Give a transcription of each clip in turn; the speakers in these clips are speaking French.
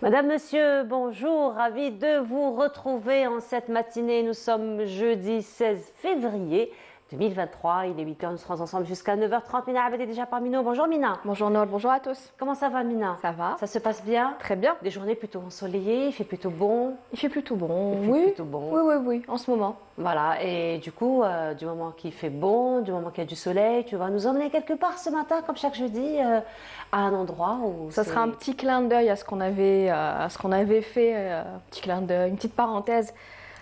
Madame, Monsieur, bonjour, ravi de vous retrouver en cette matinée. Nous sommes jeudi 16 février 2023, il est 8h, nous serons ensemble jusqu'à 9h30. Mina Abed est déjà parmi nous. Bonjour Mina. Bonjour Noël, bonjour à tous. Comment ça va Mina? Ça va. Ça se passe bien? Très bien. Des journées plutôt ensoleillées, il fait plutôt bon. Il fait plutôt bon, Il fait oui. plutôt bon. Oui, en ce moment. Voilà, et du coup, du moment qu'il fait bon, du moment qu'il y a du soleil, tu vas nous emmener quelque part ce matin, comme chaque jeudi, à un endroit où Ça sera un petit clin d'œil à ce qu'on avait fait, un petit clin d'œil, une petite parenthèse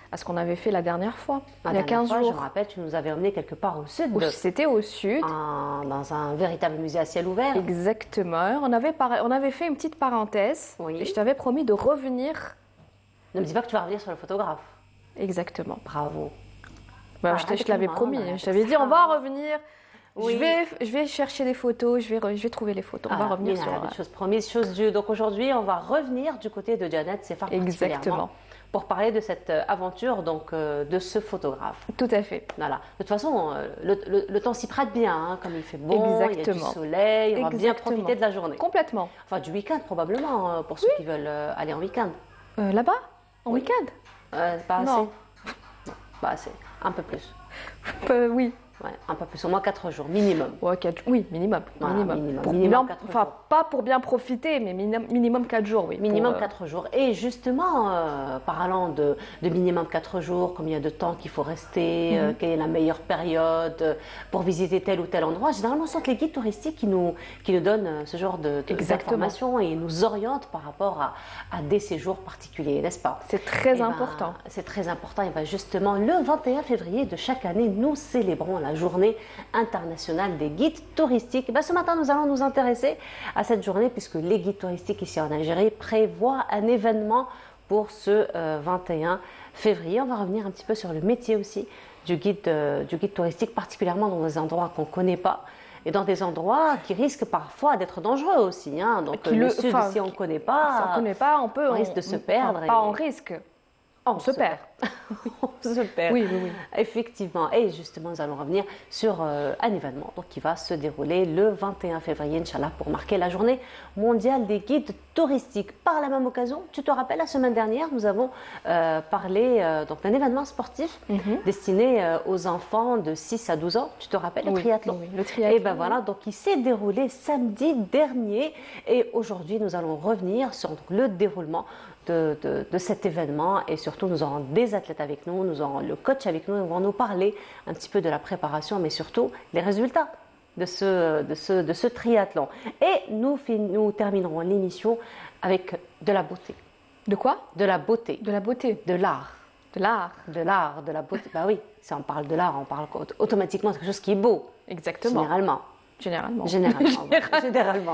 à ce qu'on avait fait la dernière fois, il y a 15 jours. Je me rappelle, tu nous avais emmené quelque part au sud. C'était au sud. Dans un véritable musée à ciel ouvert. Exactement. On avait fait une petite parenthèse Oui. et je t'avais promis de revenir. Ne me dis pas que tu vas revenir sur le photographe. Exactement. Bravo. Je te l'avais promis. Je t'avais dit, on va revenir. Oui. Je vais chercher les photos, je vais trouver les photos. On va revenir sur... Chose promise, chose due. Donc aujourd'hui, on va revenir du côté de Janet Sefar Exactement. Pour parler de cette aventure, donc de ce photographe. Tout à fait. Voilà. De toute façon, le temps s'y prête bien, hein, comme il fait bon, il y a du soleil, on va bien profiter de la journée. Complètement. Enfin, du week-end probablement, pour ceux qui veulent aller en week-end. Là-bas? En week-end? Pas non. assez. Non, pas assez. Un peu plus. Oui. Ouais, un peu plus, au moins 4 jours, minimum. Ouais, oui, minimum. Voilà, minimum 4 jours. Enfin, pas pour bien profiter, mais minimum 4 jours, oui. Minimum 4 jours. Et justement, parlant de minimum 4 jours, combien de temps qu'il faut rester, quelle est la meilleure période pour visiter tel ou tel endroit, généralement, ce sont les guides touristiques qui nous donnent ce genre d'informations et nous orientent par rapport à des séjours particuliers, n'est-ce pas? C'est très important. C'est très important. Et bien justement, le 21 février de chaque année, nous célébrons la journée internationale des guides touristiques. Ce matin, nous allons nous intéresser à cette journée puisque les guides touristiques ici en Algérie prévoient un événement pour ce 21 février. On va revenir un petit peu sur le métier aussi du guide touristique, particulièrement dans des endroits qu'on ne connaît pas et dans des endroits qui risquent parfois d'être dangereux aussi. Hein. Donc le sud, si on ne connaît pas, on risque de se perdre. Pas en risque. On se perd. On se perd. Oui. Effectivement. Et justement, nous allons revenir sur un événement qui va se dérouler le 21 février, Inch'Allah, pour marquer la journée mondiale des guides touristiques. Par la même occasion, tu te rappelles, la semaine dernière, nous avons parlé d'un événement sportif destiné aux enfants de 6 à 12 ans. Tu te rappelles, le triathlon? Oui, le triathlon. Et voilà, donc il s'est déroulé samedi dernier. Et aujourd'hui, nous allons revenir sur le déroulement de cet événement et surtout nous aurons des athlètes avec nous, nous aurons le coach avec nous, ils vont nous parler un petit peu de la préparation mais surtout les résultats de ce triathlon. Et nous terminerons l'émission avec de la beauté. De quoi? De la beauté. De la beauté. De l'art. De l'art. De l'art, de la beauté. Bah oui, si on parle de l'art, on parle automatiquement de quelque chose qui est beau. Exactement. Généralement,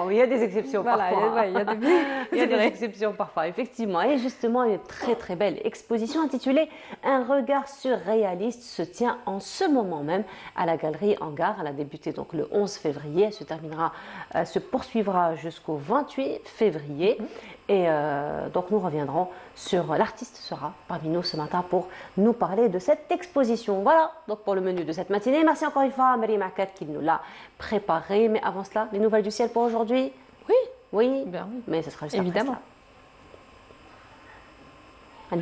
oui, il y a des exceptions parfois. Il y a des exceptions parfois, effectivement. Et justement, une très très belle exposition intitulée Un regard surréaliste se tient en ce moment même à la galerie Hangar. Elle a débuté donc le 11 février, elle se poursuivra jusqu'au 28 février. Et donc nous reviendrons sur l'artiste sera parmi nous ce matin pour nous parler de cette exposition. Voilà donc pour le menu de cette matinée. Merci encore une fois à Marie Makat qui nous l'a préparé. Mais avant cela, les nouvelles du ciel pour aujourd'hui? Oui. Bien, oui. Mais ce sera juste évidemment. La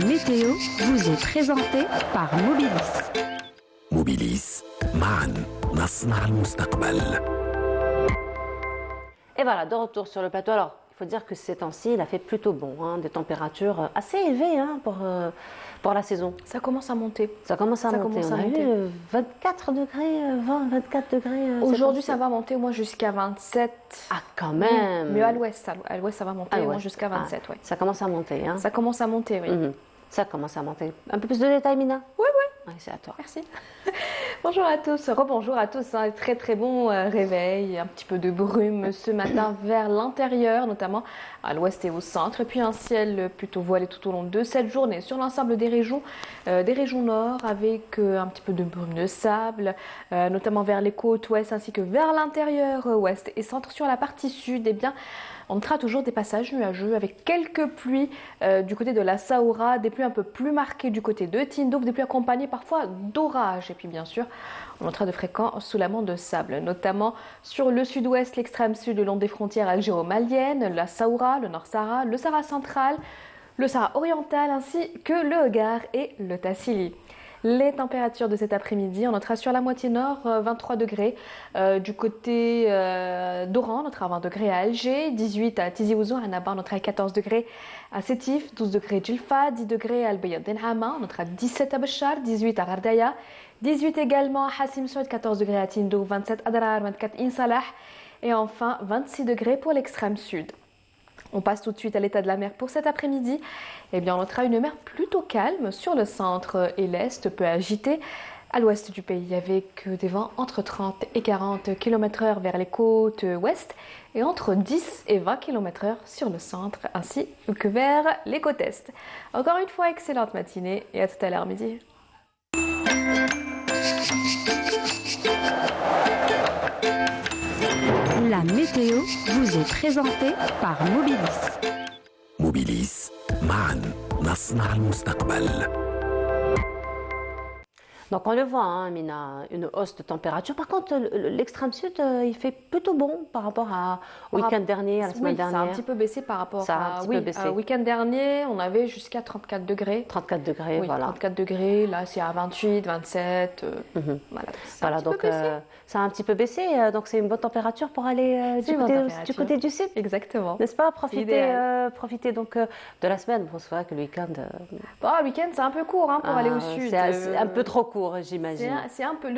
météo vous est présentée par Mobilis. Mobilis, معاً نصنع المستقبل. Et voilà, de retour sur le plateau. Alors, il faut dire que ces temps-ci, il a fait plutôt bon, hein, des températures assez élevées pour la saison. Ça commence à monter. Ça commence à monter. On a eu 24 degrés, 24 degrés. Aujourd'hui, ça va monter au moins jusqu'à 27. Ah, quand même. Mais à l'ouest, ça va monter au moins jusqu'à 27, oui. Ça commence à monter, hein. Ça commence à monter, oui. Ça commence à monter. Un peu plus de détails, Mina? Oui. Ouais, c'est à toi. Merci. Bonjour à tous, rebonjour à tous. Un très très bon réveil, un petit peu de brume ce matin vers l'intérieur, notamment à l'ouest et au centre. Et puis un ciel plutôt voilé tout au long de cette journée sur l'ensemble des régions nord, avec un petit peu de brume de sable, notamment vers les côtes ouest ainsi que vers l'intérieur ouest et centre. Sur la partie sud, eh bien, on notera toujours des passages nuageux avec quelques pluies du côté de la Saoura, des pluies un peu plus marquées du côté de Tindouf, des pluies accompagnées parfois d'orage. Et puis bien sûr, on notera de fréquents soulèvements de sable, notamment sur le sud-ouest, l'extrême sud, le long des frontières algéro-maliennes, la Saoura, le Nord Sahara, le Sahara central, le Sahara oriental, ainsi que le Hogar et le Tassili. Les températures de cet après-midi, on notera sur la moitié nord 23 degrés. Du côté d'Oran, on notera 20 degrés à Alger, 18 à Tizi Ouzou, à Naba, on notera 14 degrés à Sétif, 12 degrés à Djilfa, 10 degrés à Al-Bayad Denhama, on notera 17 à Béchar, 18 à Gardaya, 18 également à Hassim Soud, 14 degrés à Tindou, 27 à Darar, 24 à Insalah et enfin 26 degrés pour l'extrême sud. On passe tout de suite à l'état de la mer pour cet après-midi. Eh bien, on notera une mer plutôt calme sur le centre et l'est, peu agitée. À l'ouest du pays, avec des vents entre 30 et 40 km/h vers les côtes ouest et entre 10 et 20 km/h sur le centre ainsi que vers les côtes est. Encore une fois, excellente matinée et à tout à l'heure midi. La météo vous est présentée par Mobilis. موبيليس معا نصنع المستقبل. Donc on le voit, hein, Mina, une hausse de température. Par contre, l'extrême sud, il fait plutôt bon par rapport au week-end dernier, à la semaine dernière. Ça a un petit peu baissé par rapport Ça a un petit peu baissé. au week-end dernier, on avait jusqu'à 34 degrés. 34 degrés, Oui, voilà. 34 degrés, là c'est à 28, 27. Voilà, Voilà, donc ça a un petit peu baissé. Donc c'est une bonne température pour aller du côté du sud. Exactement. N'est-ce pas? Idéal. Profiter donc de la semaine. Bon, c'est vrai que le week-end. Bon, le week-end c'est un peu court hein, pour aller au sud. C'est un peu trop court, j'imagine. C'est un peu.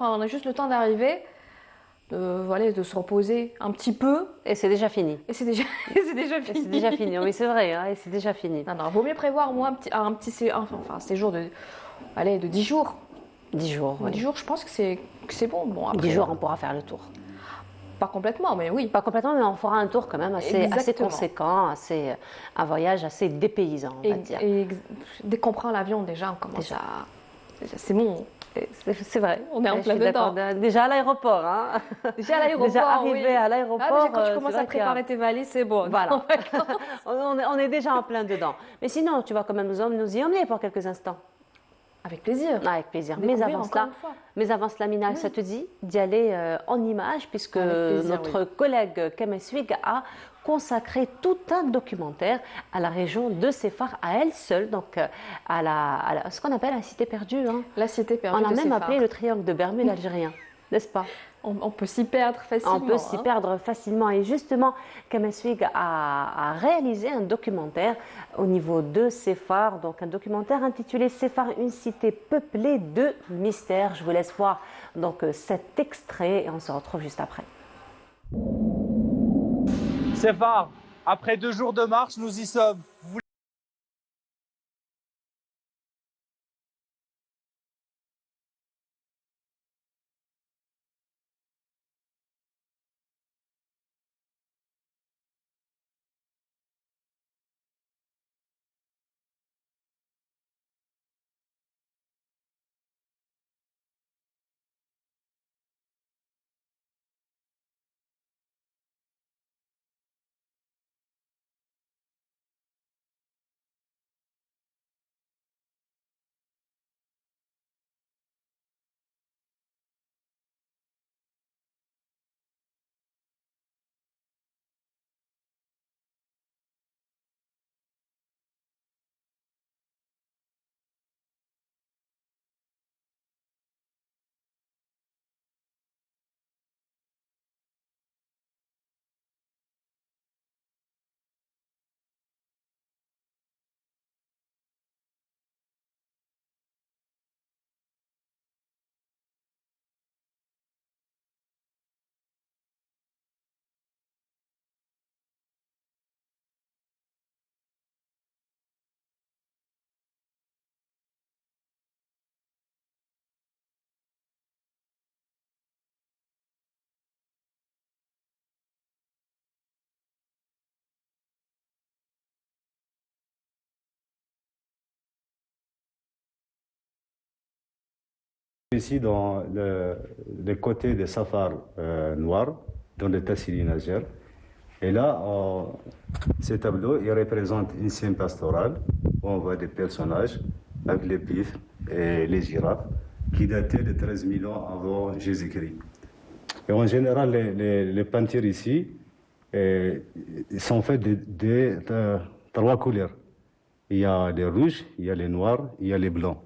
On a juste le temps d'arriver, de se reposer un petit peu. Et c'est déjà fini. Et c'est déjà fini. C'est déjà fini, oui, c'est vrai, hein, et c'est déjà fini. Non, vaut mieux prévoir moi un séjour de 10 jours. 10 jours, oui. 10 jours, je pense que c'est bon. Bon, après, 10 jours, on pourra faire le tour. Pas complètement, mais oui. Pas complètement, mais on fera un tour quand même assez conséquent, un voyage assez dépaysant, on va dire. Et dès qu'on prend l'avion, déjà, on commence à... C'est bon. C'est vrai. On est en plein dedans. Déjà à l'aéroport. Hein. Déjà à l'aéroport, déjà arrivé à l'aéroport. Quand tu commences à préparer tes valises, c'est bon. Voilà. on est déjà en plein dedans. Mais sinon, tu vas quand même nous y emmener pour quelques instants. Avec plaisir. Avec plaisir. Mais avant cela, Mina, ça te dit d'y aller en images, puisque notre collègue Kemeswig a consacré tout un documentaire à la région de Sefar, à elle seule, donc à ce qu'on appelle la cité perdue. Hein. La cité perdue. On l'a même appelé le triangle de Bermude algérien, n'est-ce pas? On peut s'y perdre facilement. On peut s'y perdre facilement. Et justement, Kemeswig a réalisé un documentaire au niveau de Sefar, donc un documentaire intitulé Sefar, une cité peuplée de mystères. Je vous laisse voir donc cet extrait et on se retrouve juste après. Sefar, après 2 jours de marche, nous y sommes. Ici, dans les côtés des Safar noirs, dans le Tassili Najer. Et là, ces tableaux, ils représentent une scène pastorale où on voit des personnages avec les bifs et les girafes, qui dataient de 13 000 ans avant Jésus-Christ. Et en général, les peintures ici sont faites de 3 couleurs. Il y a les rouges, il y a les noirs, il y a les blancs.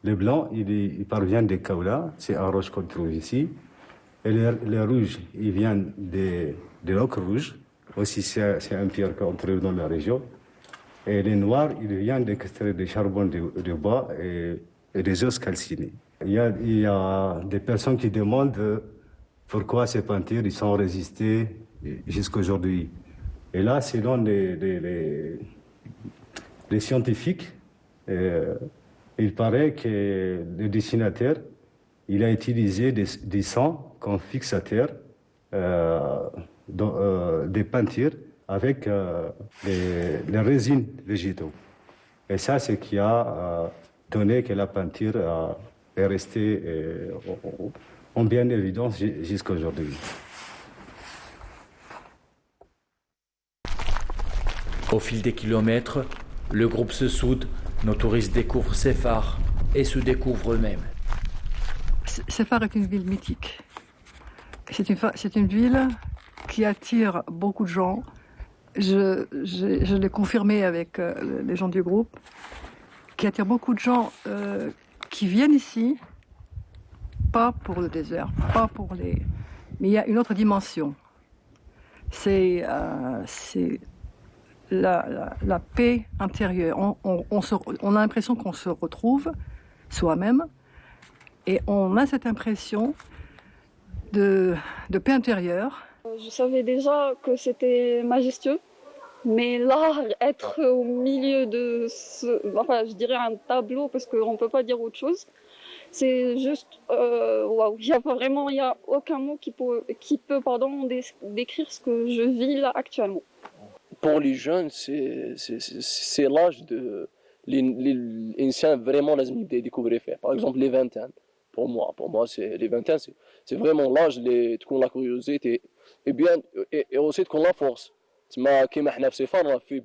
Les blancs, ils parviennent des Kaola, c'est un roche qu'on trouve ici. Et les rouges, ils viennent de l'ocre rouge, aussi c'est un pierre qu'on trouve dans la région. Et les noirs, ils viennent d'extraire du charbon de bois et des os calcinés. Il y a des personnes qui demandent pourquoi ces peintures ils sont résistées jusqu'à aujourd'hui. Et là, selon les scientifiques, il paraît que le dessinateur il a utilisé des sang comme fixateur des peintures avec les résines végétaux. Et ça, c'est ce qui a donné que la peinture est restée en bien évidence jusqu'à aujourd'hui. Au fil des kilomètres, le groupe se soude, nos touristes découvrent Sefar et se découvrent eux-mêmes. Sefar est une ville mythique. C'est une ville qui attire beaucoup de gens. Je l'ai confirmé avec les gens du groupe, qui attire beaucoup de gens qui viennent ici, pas pour le désert, pas pour les... Mais il y a une autre dimension. C'est la paix intérieure. On a l'impression qu'on se retrouve soi-même et on a cette impression de paix intérieure. Je savais déjà que c'était majestueux, mais là, être au milieu de je dirais un tableau, parce qu'on ne peut pas dire autre chose, c'est juste waouh. Il n'y a aucun mot qui peut décrire ce que je vis là actuellement. Pour les jeunes, c'est l'âge de l'instant vraiment لازم يبدا découvrir faire. Par exemple, les vingtaines. Pour moi, c'est les vingtaines, c'est vraiment l'âge de la curiosité et aussi de la force. كيما احنا في سفر, on a fait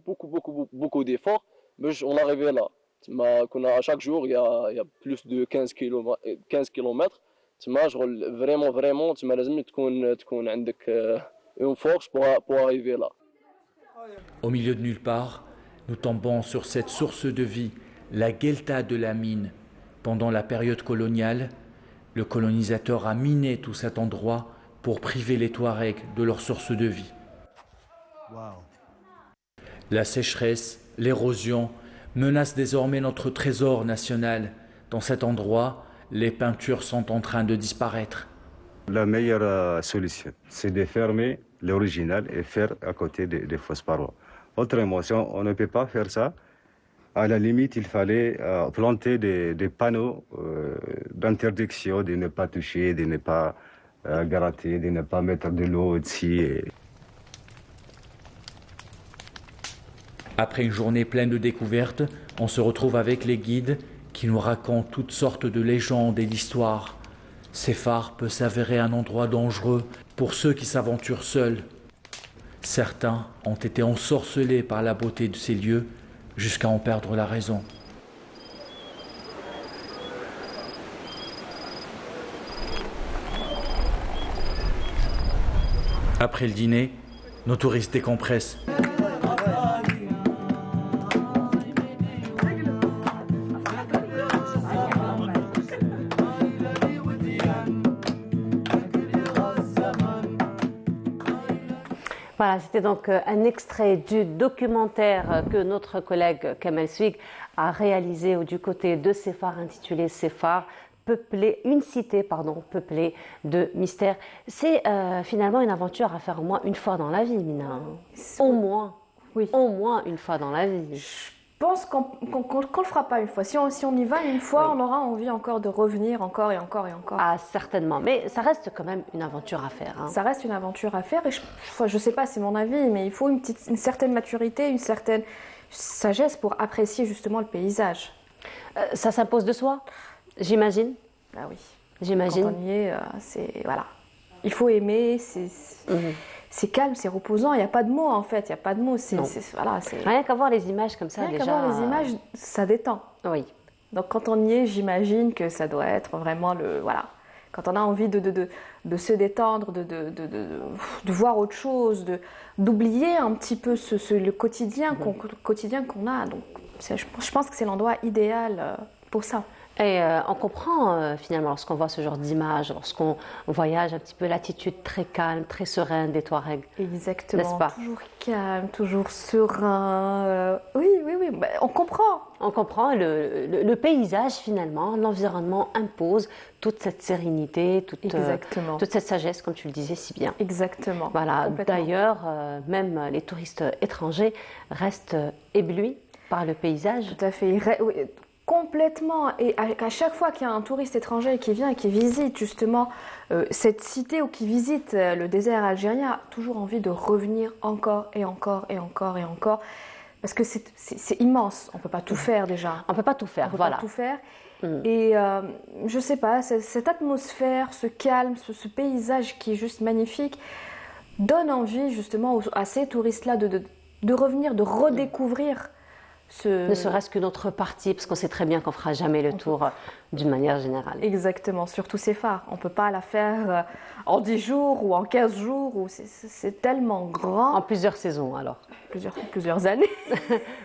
beaucoup d'efforts باش on arrive là. À chaque jour, il y a plus de 15 kilomètres. Vraiment, لازم تكون عندك une force pour arriver là. Au milieu de nulle part, nous tombons sur cette source de vie, la Guelta de la mine. Pendant la période coloniale, le colonisateur a miné tout cet endroit pour priver les Touaregs de leur source de vie. La sécheresse, l'érosion menacent désormais notre trésor national. Dans cet endroit, les peintures sont en train de disparaître. La meilleure solution, c'est de fermer l'original et faire à côté des fausses parois. Autrement, si on ne peut pas faire ça, à la limite, il fallait planter des panneaux d'interdiction de ne pas toucher, de ne pas gratter, de ne pas mettre de l'eau au-dessus. Après une journée pleine de découvertes, on se retrouve avec les guides qui nous racontent toutes sortes de légendes et d'histoires. Sefar peut s'avérer un endroit dangereux pour ceux qui s'aventurent seuls. Certains ont été ensorcelés par la beauté de ces lieux jusqu'à en perdre la raison. Après le dîner, nos touristes décompressent. Voilà, c'était donc un extrait du documentaire que notre collègue Kamel Swig a réalisé du côté de Sefar, intitulé Sefar, une cité peuplée de mystères. C'est finalement une aventure à faire au moins une fois dans la vie, Mina. Au moins, oui. Au moins une fois dans la vie. Je pense qu'on le fera pas une fois. Si on y va une fois, oui, on aura envie encore de revenir encore et encore et encore. Ah, certainement. Mais ça reste quand même une aventure à faire. Hein. Ça reste une aventure à faire. Et je sais pas, c'est mon avis, mais il faut une certaine maturité, une certaine sagesse pour apprécier justement le paysage. Ça s'impose de soi, j'imagine. Ah oui. J'imagine. Quand on y est, voilà. Il faut aimer, c'est calme, c'est reposant, il n'y a pas de mots en fait, il n'y a pas de mots. Rien qu'à voir les images comme ça, déjà. Rien qu'à voir les images, ça détend. Oui, Donc quand on y est, j'imagine que ça doit être vraiment voilà. Quand on a envie de se détendre, de voir autre chose, d'oublier un petit peu le quotidien qu'on a. Donc je pense que c'est l'endroit idéal pour ça. Et on comprend finalement lorsqu'on voit ce genre d'image, lorsqu'on voyage un petit peu l'attitude très calme, très sereine des Touaregs. Exactement, n'est-ce pas? Toujours calme, toujours serein. Oui, bah, on comprend. On comprend le paysage finalement, l'environnement impose toute cette sérénité, toute cette sagesse, comme tu le disais si bien. Exactement. Voilà. D'ailleurs, même les touristes étrangers restent éblouis par le paysage. Tout à fait. Complètement. Et à chaque fois qu'il y a un touriste étranger qui vient et qui visite justement cette cité ou qui visite le désert algérien, a toujours envie de revenir encore et encore et encore et encore. Parce que c'est immense. On ne peut pas tout faire déjà. On ne peut pas tout faire, voilà. On ne peut pas tout faire. Et je ne sais pas, cette atmosphère, ce calme, ce paysage qui est juste magnifique, donne envie justement à ces touristes-là de revenir, de redécouvrir ne serait-ce que notre partie, parce qu'on sait très bien qu'on ne fera jamais le tour d'une manière générale. Exactement, surtout ces phares. On ne peut pas la faire en 10 jours ou en 15 jours. C'est tellement grand. En plusieurs saisons, alors. Plusieurs années.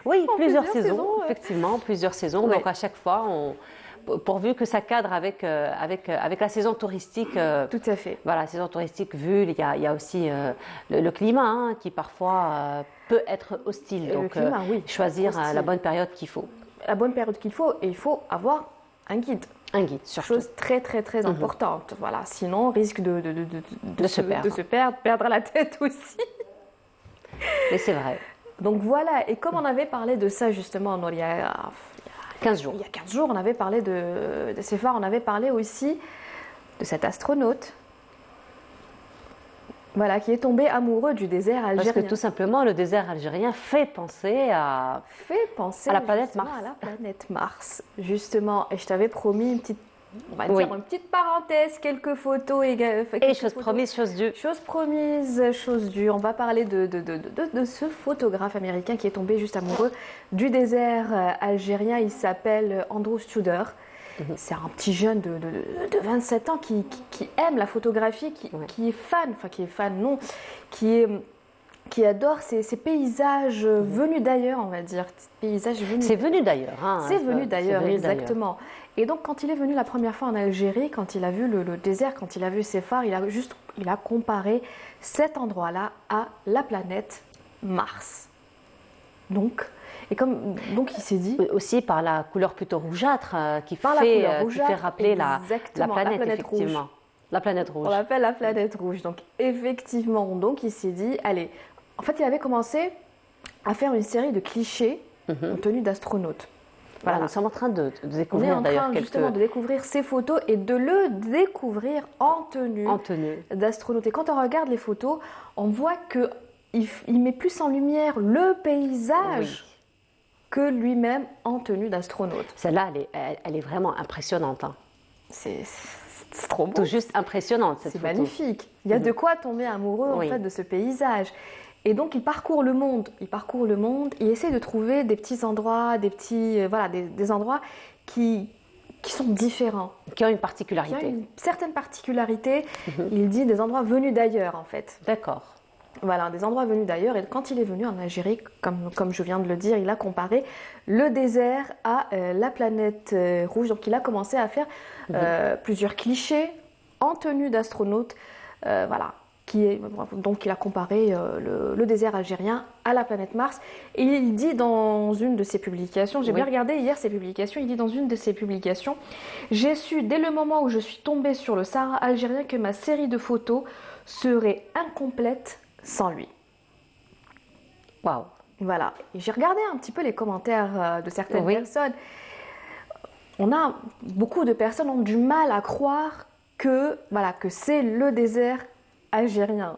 Oui, plusieurs saisons, effectivement, plusieurs saisons. Ouais. Donc à chaque fois, pourvu que ça cadre avec la saison touristique. Tout à fait. Voilà, la saison touristique vue, il y a aussi le climat qui parfois peut être hostile. Donc climat, oui, choisir la bonne période qu'il faut. La bonne période qu'il faut, et il faut avoir un guide. Un guide, surtout. Chose très très très importante. Voilà, sinon on risque de se perdre. Perdre la tête aussi. Mais c'est vrai. Donc voilà, et comme on avait parlé de ça justement, il y a 15 jours. Il y a 15 jours, on avait parlé de ces phares, on avait parlé aussi de cet astronaute, voilà, qui est tombé amoureux du désert algérien. Parce que tout simplement, le désert algérien fait penser à la planète Mars. À la planète Mars, justement. Et je t'avais promis une petite parenthèse, quelques photos. Et chose promise, chose due. Chose promise, chose due. On va parler de ce photographe américain qui est tombé juste amoureux du désert algérien. Il s'appelle Andrew Studer. C'est un petit jeune de 27 ans qui aime la photographie, qui est fan, qui adore ces paysages venus d'ailleurs, on va dire. C'est venu d'ailleurs. C'est venu d'ailleurs, exactement. Et donc, quand il est venu la première fois en Algérie, quand il a vu le désert, quand il a vu ces phares, il a comparé cet endroit-là à la planète Mars. Donc il s'est dit... Aussi par la couleur plutôt rougeâtre qui fait rappeler la planète, effectivement. Rouge. La planète rouge. On l'appelle la planète rouge. Donc effectivement, il s'est dit, allez, en fait il avait commencé à faire une série de clichés en tenue d'astronaute. Voilà, nous sommes en train de découvrir d'ailleurs justement de découvrir ces photos et de le découvrir en tenue d'astronaute. Et quand on regarde les photos, on voit qu'il met plus en lumière le paysage que lui-même en tenue d'astronaute. Celle-là, elle est vraiment impressionnante. C'est trop beau. Tout juste impressionnante, cette photo. C'est magnifique. Il y a de quoi tomber amoureux en fait de ce paysage. Et donc il parcourt le monde, il essaie de trouver des petits endroits, des endroits qui sont différents. Qui ont une particularité. Qui ont une certaine particularité. Il dit des endroits venus d'ailleurs en fait. D'accord. Voilà, des endroits venus d'ailleurs. Et quand il est venu en Algérie, comme je viens de le dire, il a comparé le désert à la planète rouge. Donc il a commencé à faire plusieurs clichés en tenue d'astronaute. Donc il a comparé le désert algérien à la planète Mars. Et il dit dans une de ses publications, j'ai bien regardé hier ses publications, il dit dans une de ses publications, « J'ai su dès le moment où je suis tombée sur le Sahara algérien que ma série de photos serait incomplète sans lui. » Waouh. Voilà. Et j'ai regardé un petit peu les commentaires de certaines personnes. Beaucoup de personnes ont du mal à croire que c'est le désert algérien.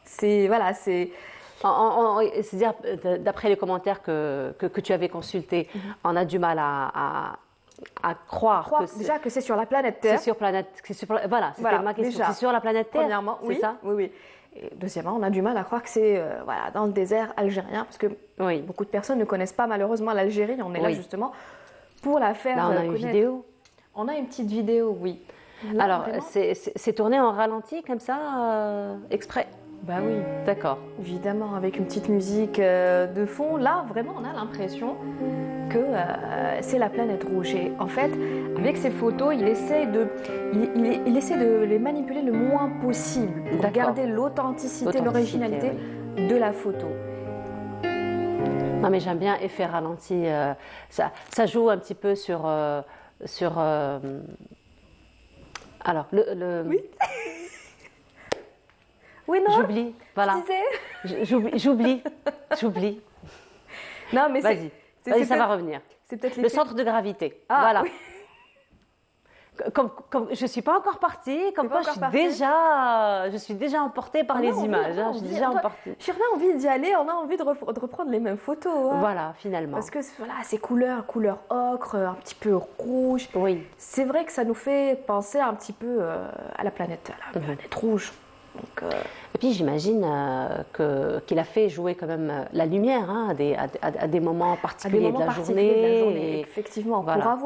C'est-à-dire, d'après les commentaires que tu avais consultés, on a du mal à croire que c'est sur la planète Terre. C'était ma question. C'est sur la planète Terre. Premièrement, c'est ça. Oui. Et deuxièmement, on a du mal à croire que c'est dans le désert algérien, parce que beaucoup de personnes ne connaissent pas malheureusement l'Algérie. On est là justement pour la faire Là, on a une connaître. vidéo. On a une petite vidéo, oui. Là, Alors, vraiment, c'est tourné en ralenti comme ça, exprès? bah oui, D'accord. évidemment, avec une petite musique de fond. Là, vraiment, on a l'impression que c'est la planète rouge. Et en fait, avec ces photos, il essaie il essaie de les manipuler le moins possible pour D'accord. garder l'authenticité, l'originalité de la photo. Non, mais j'aime bien effet ralenti. Ça joue un petit peu sur. Alors, Oui. Oui, non, j'oublie. Voilà. tu disais. J'oublie. Non, mais Vas-y, ça peut-être- va revenir. C'est peut-être Le l'effet- centre de gravité. Ah, Voilà. oui. Comme je ne suis pas encore partie, comme pas quoi je encore suis déjà emportée par On a les envie, images. on a Je suis envie, déjà on doit- emportée. Si on a envie d'y aller, on a envie de reprendre les mêmes photos. hein. Voilà, finalement. Parce que voilà, ces couleur ocre, un petit peu rouge. Oui. C'est vrai que ça nous fait penser un petit peu à la planète rouge. Donc, Et puis j'imagine qu'il a fait jouer quand même la lumière hein, à des moments à des particuliers moments de la particuliers de la journée, et- effectivement. voilà.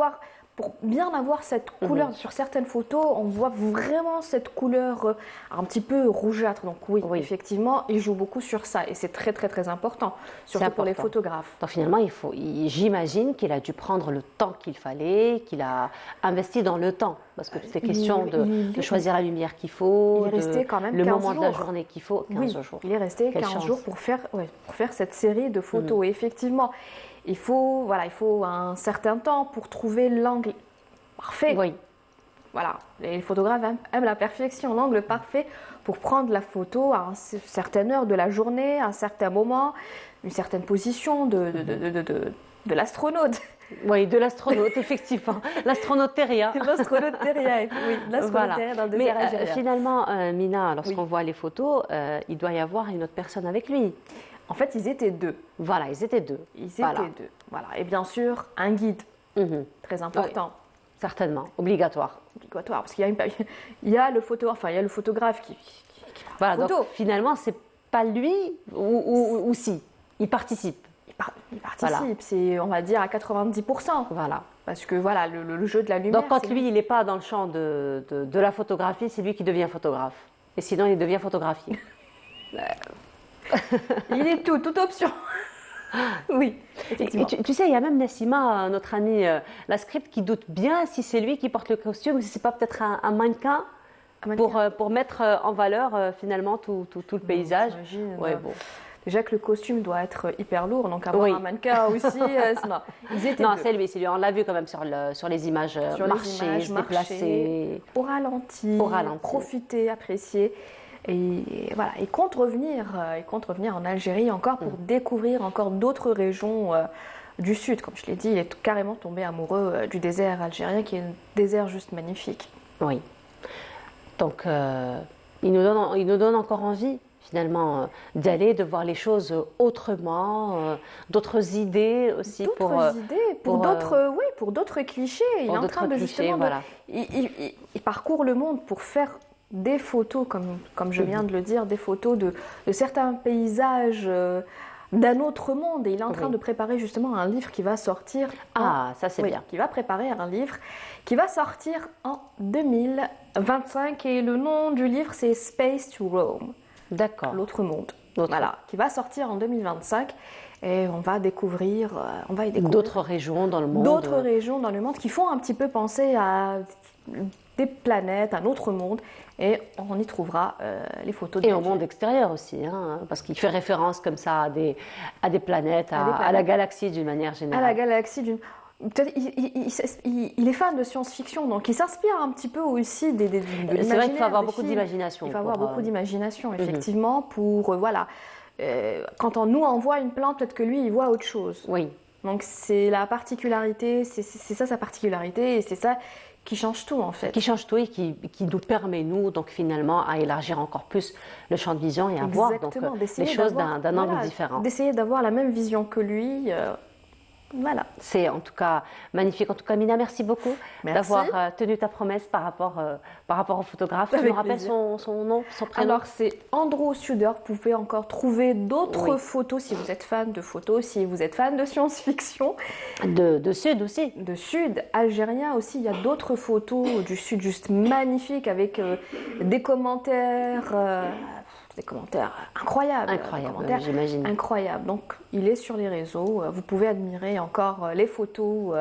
Pour bien avoir cette couleur, sur certaines photos, on voit vraiment cette couleur un petit peu rougeâtre. Donc oui, effectivement, il joue beaucoup sur ça et c'est très très très important, surtout pour les important. photographes. Donc finalement, j'imagine qu'il a dû prendre le temps qu'il fallait, qu'il a investi dans le temps. Parce que c'est question de choisir la lumière qu'il faut, Il est resté quand même le 15 moment de la jours. journée qu'il faut, 15 Oui, jours. il est resté Quelle 15 chance. jours pour faire cette série de photos. Et effectivement, il faut un certain temps pour trouver l'angle parfait. Oui. Voilà, les photographes aiment la perfection, l'angle parfait pour prendre la photo à une certaine heure de la journée, à un certain moment, une certaine position de l'astronaute. Oui, de l'astronaute, effectivement. L'astronaute terrien. L'astronaute terrien, oui, l'astronaute Voilà. terrien dans le Mais désert algérien. finalement, Mina, lorsqu'on voit les photos, il doit y avoir une autre personne avec lui. En fait, ils étaient deux. Voilà, ils étaient deux. Voilà. Et bien sûr, un guide, très important. Oui, certainement, obligatoire. Obligatoire, parce qu'il y a le photographe qui prend Voilà, la photo. donc finalement, c'est pas lui ou si, il participe. Il participe, c'est on va dire à 90%. Voilà. Parce que voilà, le jeu de la lumière. Donc quand lui, il n'est pas dans le champ de la photographie, c'est lui qui devient photographe. Et sinon, il devient photographié. Il est toute option. Oui, et tu sais, il y a même Nassima, notre amie la script, qui doute bien si c'est lui qui porte le costume ou si c'est pas peut-être un mannequin, pour mettre en valeur finalement tout le paysage. Ouais, bon. Déjà que le costume doit être hyper lourd, donc avoir un mannequin aussi, non. Non, c'est lui. On l'a vu quand même sur les images marcher, se déplacer. Au ralenti, profiter, apprécier. Et voilà, il compte revenir en Algérie encore pour découvrir encore d'autres régions du sud. Comme je l'ai dit, il est carrément tombé amoureux du désert algérien, qui est un désert juste magnifique. Oui. Donc, il nous donne encore envie, finalement, d'aller, de voir les choses autrement, d'autres idées aussi pour d'autres clichés. Il est en train de justement, voilà. il parcourt le monde pour faire des photos, comme je viens de le dire, des photos de certains paysages d'un autre monde. Et il est en train de préparer justement un livre qui va sortir. Ça c'est bien. Qui va préparer un livre qui va sortir en 2025. Et le nom du livre, c'est Space to Rome. D'accord. L'autre monde. Voilà, qui va sortir en 2025. Et on va découvrir d'autres régions dans le monde. D'autres régions dans le monde qui font un petit peu penser à des planètes, un autre monde, et on y trouvera les photos de au monde extérieur aussi, hein, parce qu'il fait référence comme ça à des planètes, à la galaxie d'une manière générale. À la galaxie peut-être il est fan de science-fiction, donc il s'inspire un petit peu aussi de l'imaginaire. C'est vrai qu'il faut avoir beaucoup d'imagination. Il faut avoir beaucoup d'imagination, effectivement, pour quand on nous envoie une plante, peut-être que lui, il voit autre chose. Oui. Donc c'est la particularité, c'est ça sa particularité, et c'est ça qui change tout en fait. Qui change tout et qui nous permet, nous, donc finalement, à élargir encore plus le champ de vision et à voir donc, les choses d'un angle différent. D'essayer d'avoir la même vision que lui, Voilà. C'est en tout cas magnifique. En tout cas, Mina, merci beaucoup d'avoir tenu ta promesse par rapport au photographe. Tu nous rappelles son nom, son prénom? Alors, c'est Andrew Sudor. Vous pouvez encore trouver d'autres photos si vous êtes fan de photos, si vous êtes fan de science-fiction. De Sud aussi. De Sud, algérien aussi. Il y a d'autres photos du Sud juste magnifiques avec des commentaires incroyables. Incroyables, j'imagine. Incroyables. Donc, il est sur les réseaux. Vous pouvez admirer encore les photos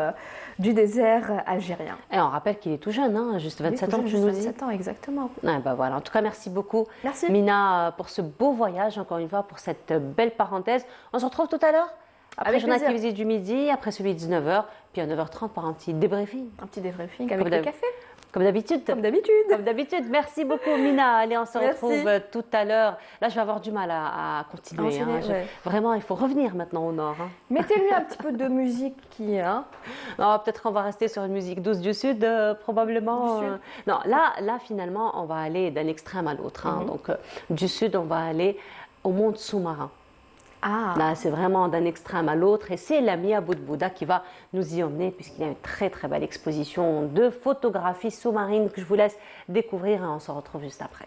du désert algérien. Et on rappelle qu'il est tout jeune, hein, juste 27 ans, tu nous dis. 27 ans, exactement. Ah, bah voilà. En tout cas, merci beaucoup, merci. Mina, pour ce beau voyage, encore une fois, pour cette belle parenthèse. On se retrouve tout à l'heure après le journal télévisé du midi, après celui de 19h, puis à 9h30 par un petit débriefing. Un petit débriefing avec le café. Comme d'habitude. Comme d'habitude. Comme d'habitude. Merci beaucoup, Mina. Allez, on se retrouve tout à l'heure. Là, je vais avoir du mal à continuer. Vraiment, il faut revenir maintenant au nord. Hein. Mettez-lui un petit peu de musique qui... Hein. Non, peut-être qu'on va rester sur une musique douce du Sud, probablement. Du Sud. Non, là, finalement, on va aller d'un extrême à l'autre. Hein. Donc, du Sud, on va aller au monde sous-marin. Ah. Là, c'est vraiment d'un extrême à l'autre et c'est l'ami Aboud Bouda qui va nous y emmener puisqu'il y a une très très belle exposition de photographies sous-marines que je vous laisse découvrir et on se retrouve juste après.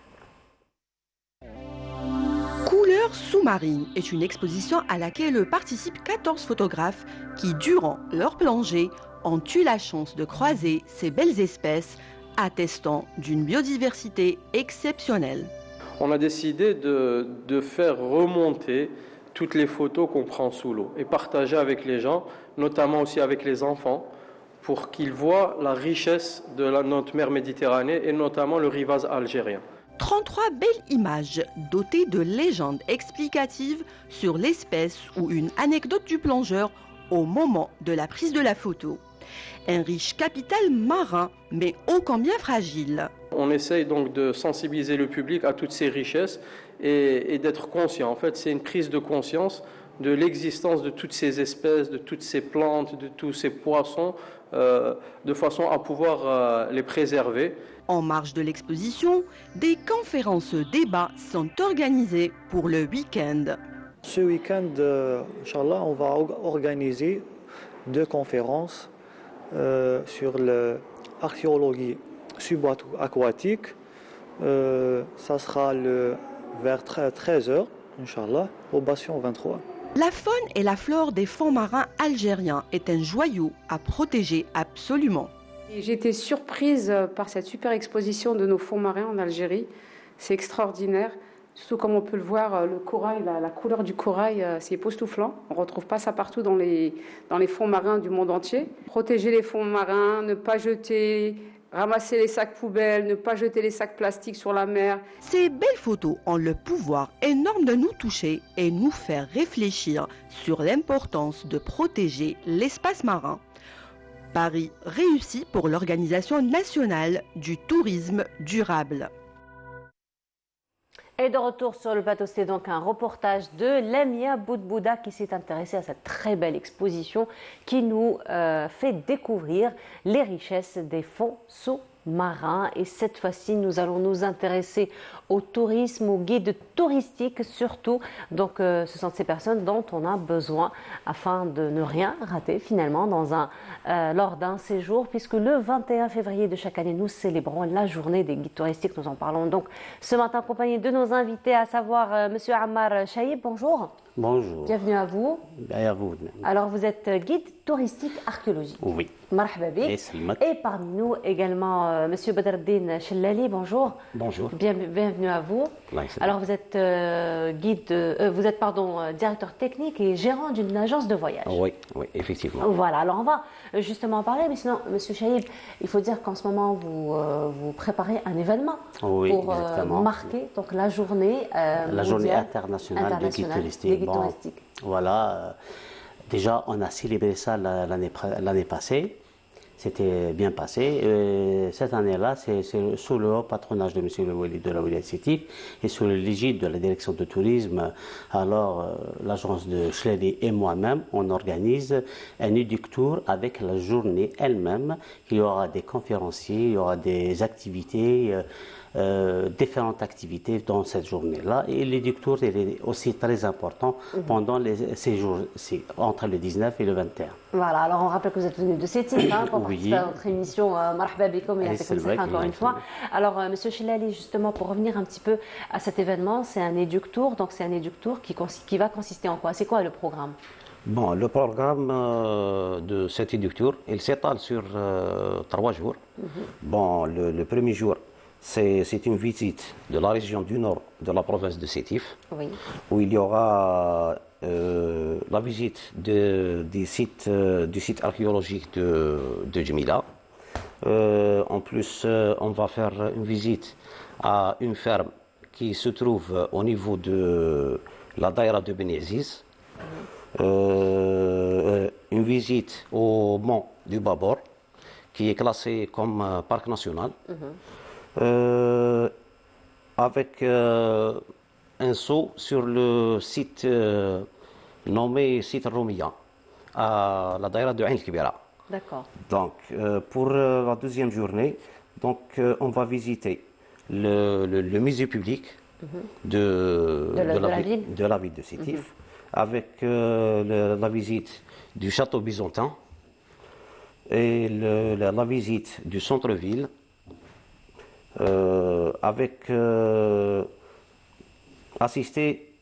Couleurs sous-marines est une exposition à laquelle participent 14 photographes qui, durant leur plongée, ont eu la chance de croiser ces belles espèces attestant d'une biodiversité exceptionnelle. On a décidé de faire remonter toutes les photos qu'on prend sous l'eau et partager avec les gens, notamment aussi avec les enfants, pour qu'ils voient la richesse de notre mer Méditerranée et notamment le rivage algérien. 33 belles images dotées de légendes explicatives sur l'espèce ou une anecdote du plongeur au moment de la prise de la photo. Un riche capital marin, mais ô combien fragile. On essaye donc de sensibiliser le public à toutes ces richesses et d'être conscient. En fait, c'est une prise de conscience de l'existence de toutes ces espèces, de toutes ces plantes, de tous ces poissons, de façon à pouvoir les préserver. En marge de l'exposition, des conférences-débats sont organisées pour le week-end. Ce week-end, Inch'Allah, on va organiser 2 conférences sur l'archéologie subaquatique. Ça sera vers 13h, Inch'Allah, au bastion 23. La faune et la flore des fonds marins algériens est un joyau à protéger absolument. J'ai été surprise par cette super exposition de nos fonds marins en Algérie. C'est extraordinaire. Surtout comme on peut le voir, le corail, la couleur du corail, c'est époustouflant. On ne retrouve pas ça partout dans les fonds marins du monde entier. Protéger les fonds marins, ne pas jeter, ramasser les sacs poubelles, ne pas jeter les sacs plastiques sur la mer. Ces belles photos ont le pouvoir énorme de nous toucher et nous faire réfléchir sur l'importance de protéger l'espace marin. Pari réussi pour l'Organisation nationale du tourisme durable. Et de retour sur le plateau, c'est donc un reportage de Lamia Aboud Bouda qui s'est intéressée à cette très belle exposition qui nous fait découvrir les richesses des fonds sous-marins. Et cette fois-ci, nous allons nous intéresser au tourisme, aux guides touristiques surtout. Donc ce sont ces personnes dont on a besoin afin de ne rien rater finalement lors d'un séjour, puisque le 21 février de chaque année, nous célébrons la journée des guides touristiques. Nous en parlons donc ce matin en compagnie de nos invités, à savoir Monsieur Ammar Chahib. Bonjour. Bonjour. Bienvenue à vous. Bienvenue à vous. Alors vous êtes guide touristique archéologique. Oui. Marhaba bik. Et parmi nous également Monsieur Badreddine Chellali. Bonjour. Bonjour. Bienvenue à vous. Alors vous êtes directeur technique et gérant d'une agence de voyage. Oui, effectivement. Voilà, alors on va justement en parler, mais sinon, Monsieur Chahib, il faut dire qu'en ce moment vous préparez un événement pour marquer donc la journée internationale des guides touristiques. Voilà, déjà on a célébré ça l'année passée. C'était bien passé. Cette année-là, c'est sous le haut patronage de M. le Wali de la Wilaya Sétif et sous l'égide de la direction de tourisme. Alors, l'agence de Chleli et moi-même, on organise un éductour avec la journée elle-même. Il y aura des conférenciers, il y aura des activités différentes activités dans cette journée-là. Et l'éductour, il est aussi très important pendant ces jours-ci, entre le 19 et le 21. Voilà, alors on rappelle que vous êtes venu de Sétif pour participer à notre émission Marhaba Bikoum et encore une fois. Alors, Monsieur Chellali, justement, pour revenir un petit peu à cet événement, c'est un éductour, donc c'est un éductour qui va consister en quoi? C'est quoi le programme? Bon, le programme de cet éductour, il s'étale sur 3 jours. Bon, le premier jour, c'est une visite de la région du nord de la province de Sétif, où il y aura la visite du site archéologique de Djemila. En plus, on va faire une visite à une ferme qui se trouve au niveau de la Daïra de Beni Aziz. Une visite au mont du Babor, qui est classé comme parc national, avec un saut sur le site nommé site Roumia, à la Daïra de Ain Kibira. D'accord. Donc, pour la deuxième journée, donc, on va visiter le musée public de la ville de Sétif, avec la visite du château byzantin et la visite du centre-ville, avec assister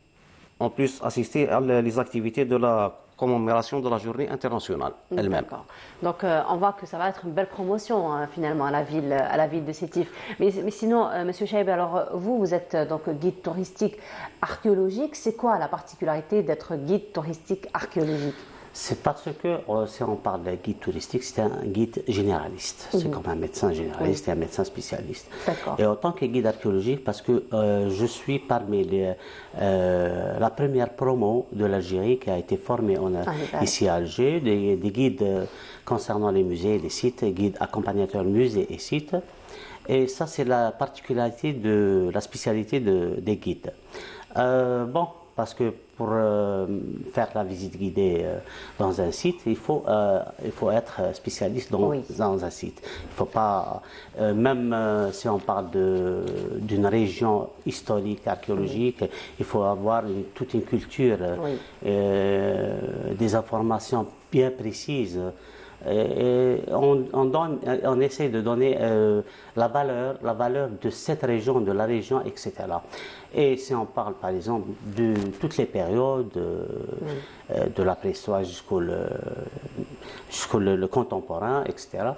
à les activités de la commémoration de la journée internationale elle-même. Donc on voit que ça va être une belle promotion finalement à la ville de Sétif. Mais sinon, Monsieur Chaib, alors vous êtes donc guide touristique archéologique. C'est quoi la particularité d'être guide touristique archéologique? C'est parce que si on parle de guide touristique, c'est un guide généraliste. C'est comme un médecin généraliste et un médecin spécialiste. Et en tant que guide archéologique, parce que je suis parmi la première promo de l'Algérie qui a été formée ici à Alger, des guides concernant les musées et les sites, guides accompagnateurs musées et sites. Et ça, c'est la particularité la spécialité des guides. Parce que pour faire la visite guidée dans un site, il faut être spécialiste dans un site. Il ne faut pas, même si on parle d'une région historique, archéologique, il faut avoir toute une culture, des informations bien précises. Et on essaie de donner la valeur de cette région, de la région, etc. Et si on parle par exemple de toutes les périodes, de la préhistoire jusqu'au le contemporain, etc.,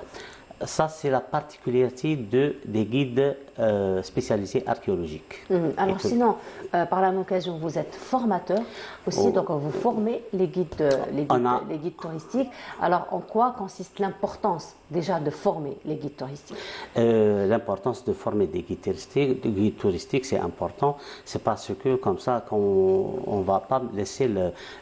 ça, c'est la particularité des guides spécialisés archéologiques. Alors sinon, par la même occasion, vous êtes formateur aussi, donc vous formez les guides touristiques. Alors en quoi consiste l'importance déjà de former les guides touristiques? L'importance de former des guides touristiques, c'est important. C'est parce que comme ça, on ne va pas laisser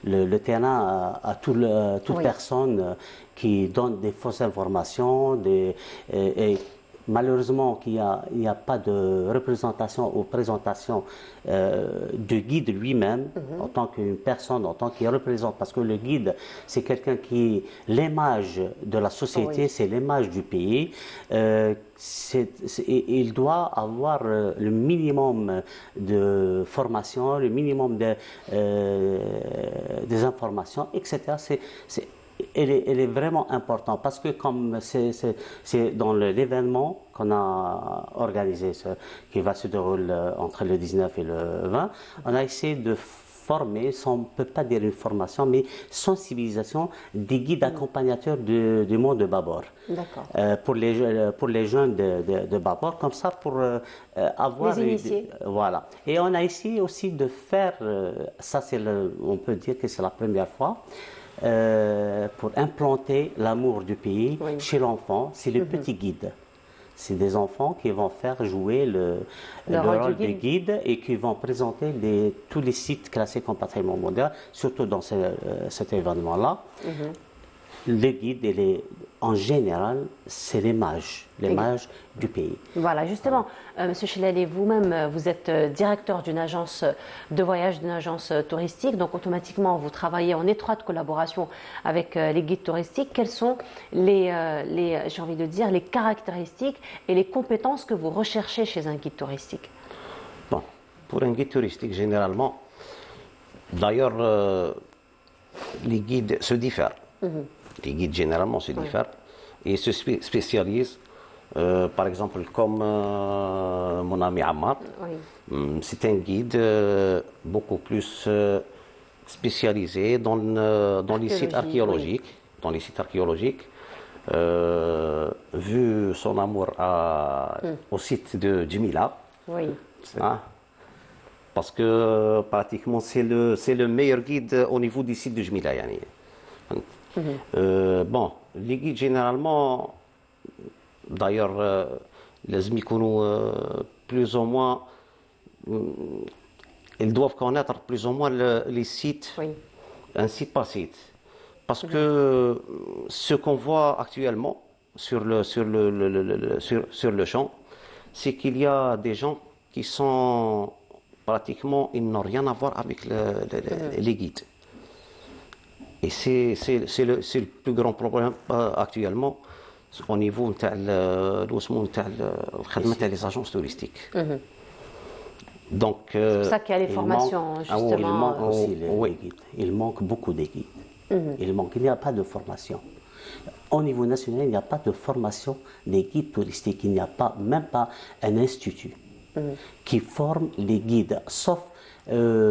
le terrain à toute personne qui donne des fausses informations, et malheureusement qu'il n'y a pas de représentation ou présentation du guide lui-même en tant qu'une personne, en tant qu'il représente, parce que le guide, c'est quelqu'un qui l'image de la société, c'est l'image du pays. Il doit avoir le minimum de formation, le minimum des informations, etc. Elle est vraiment importante parce que comme c'est dans l'événement qu'on a organisé, qui va se dérouler entre le 19 et le 20, on a essayé de former, on ne peut pas dire une formation, mais sensibilisation des guides accompagnateurs du monde de Babor. Pour les jeunes de Babor, comme ça pour avoir... Les initiés. Voilà. Et on a essayé aussi de faire, ça on peut dire que c'est la première fois, pour implanter l'amour du pays chez l'enfant, c'est le petit guide. C'est des enfants qui vont faire jouer le rôle de guide et qui vont présenter tous les sites classés comme patrimoine mondial, surtout dans cet événement-là. Le guide, en général, c'est les mages du pays. Voilà, justement, Monsieur Chilali, vous-même, vous êtes directeur d'une agence de voyage, d'une agence touristique, donc automatiquement, vous travaillez en étroite collaboration avec les guides touristiques. Quelles sont j'ai envie de dire, les caractéristiques et les compétences que vous recherchez chez un guide touristique? Bon, pour un guide touristique, généralement, d'ailleurs, les guides se diffèrent. Les guides généralement se diffèrent et se spécialisent. Par exemple, comme mon ami Ammar, c'est un guide beaucoup plus spécialisé dans les sites archéologiques. Dans les sites archéologiques, vu son amour au site de Djemila. Parce que pratiquement c'est le meilleur guide au niveau du site de Djemila. Bon, les guides généralement, d'ailleurs, les يكونوا plus ou moins, ils doivent connaître plus ou moins les sites, un site par site. Parce que ce qu'on voit actuellement sur le champ, c'est qu'il y a des gens qui sont pratiquement, ils n'ont rien à voir avec les guides. Et c'est le plus grand problème actuellement au niveau des agences touristiques. Donc, c'est pour ça qu'il y a les formations, justement. Il manque aussi les guides. Il manque beaucoup de guides. Il n'y a pas de formation. Au niveau national, il n'y a pas de formation des guides touristiques. Il n'y a même pas un institut qui forme les guides, sauf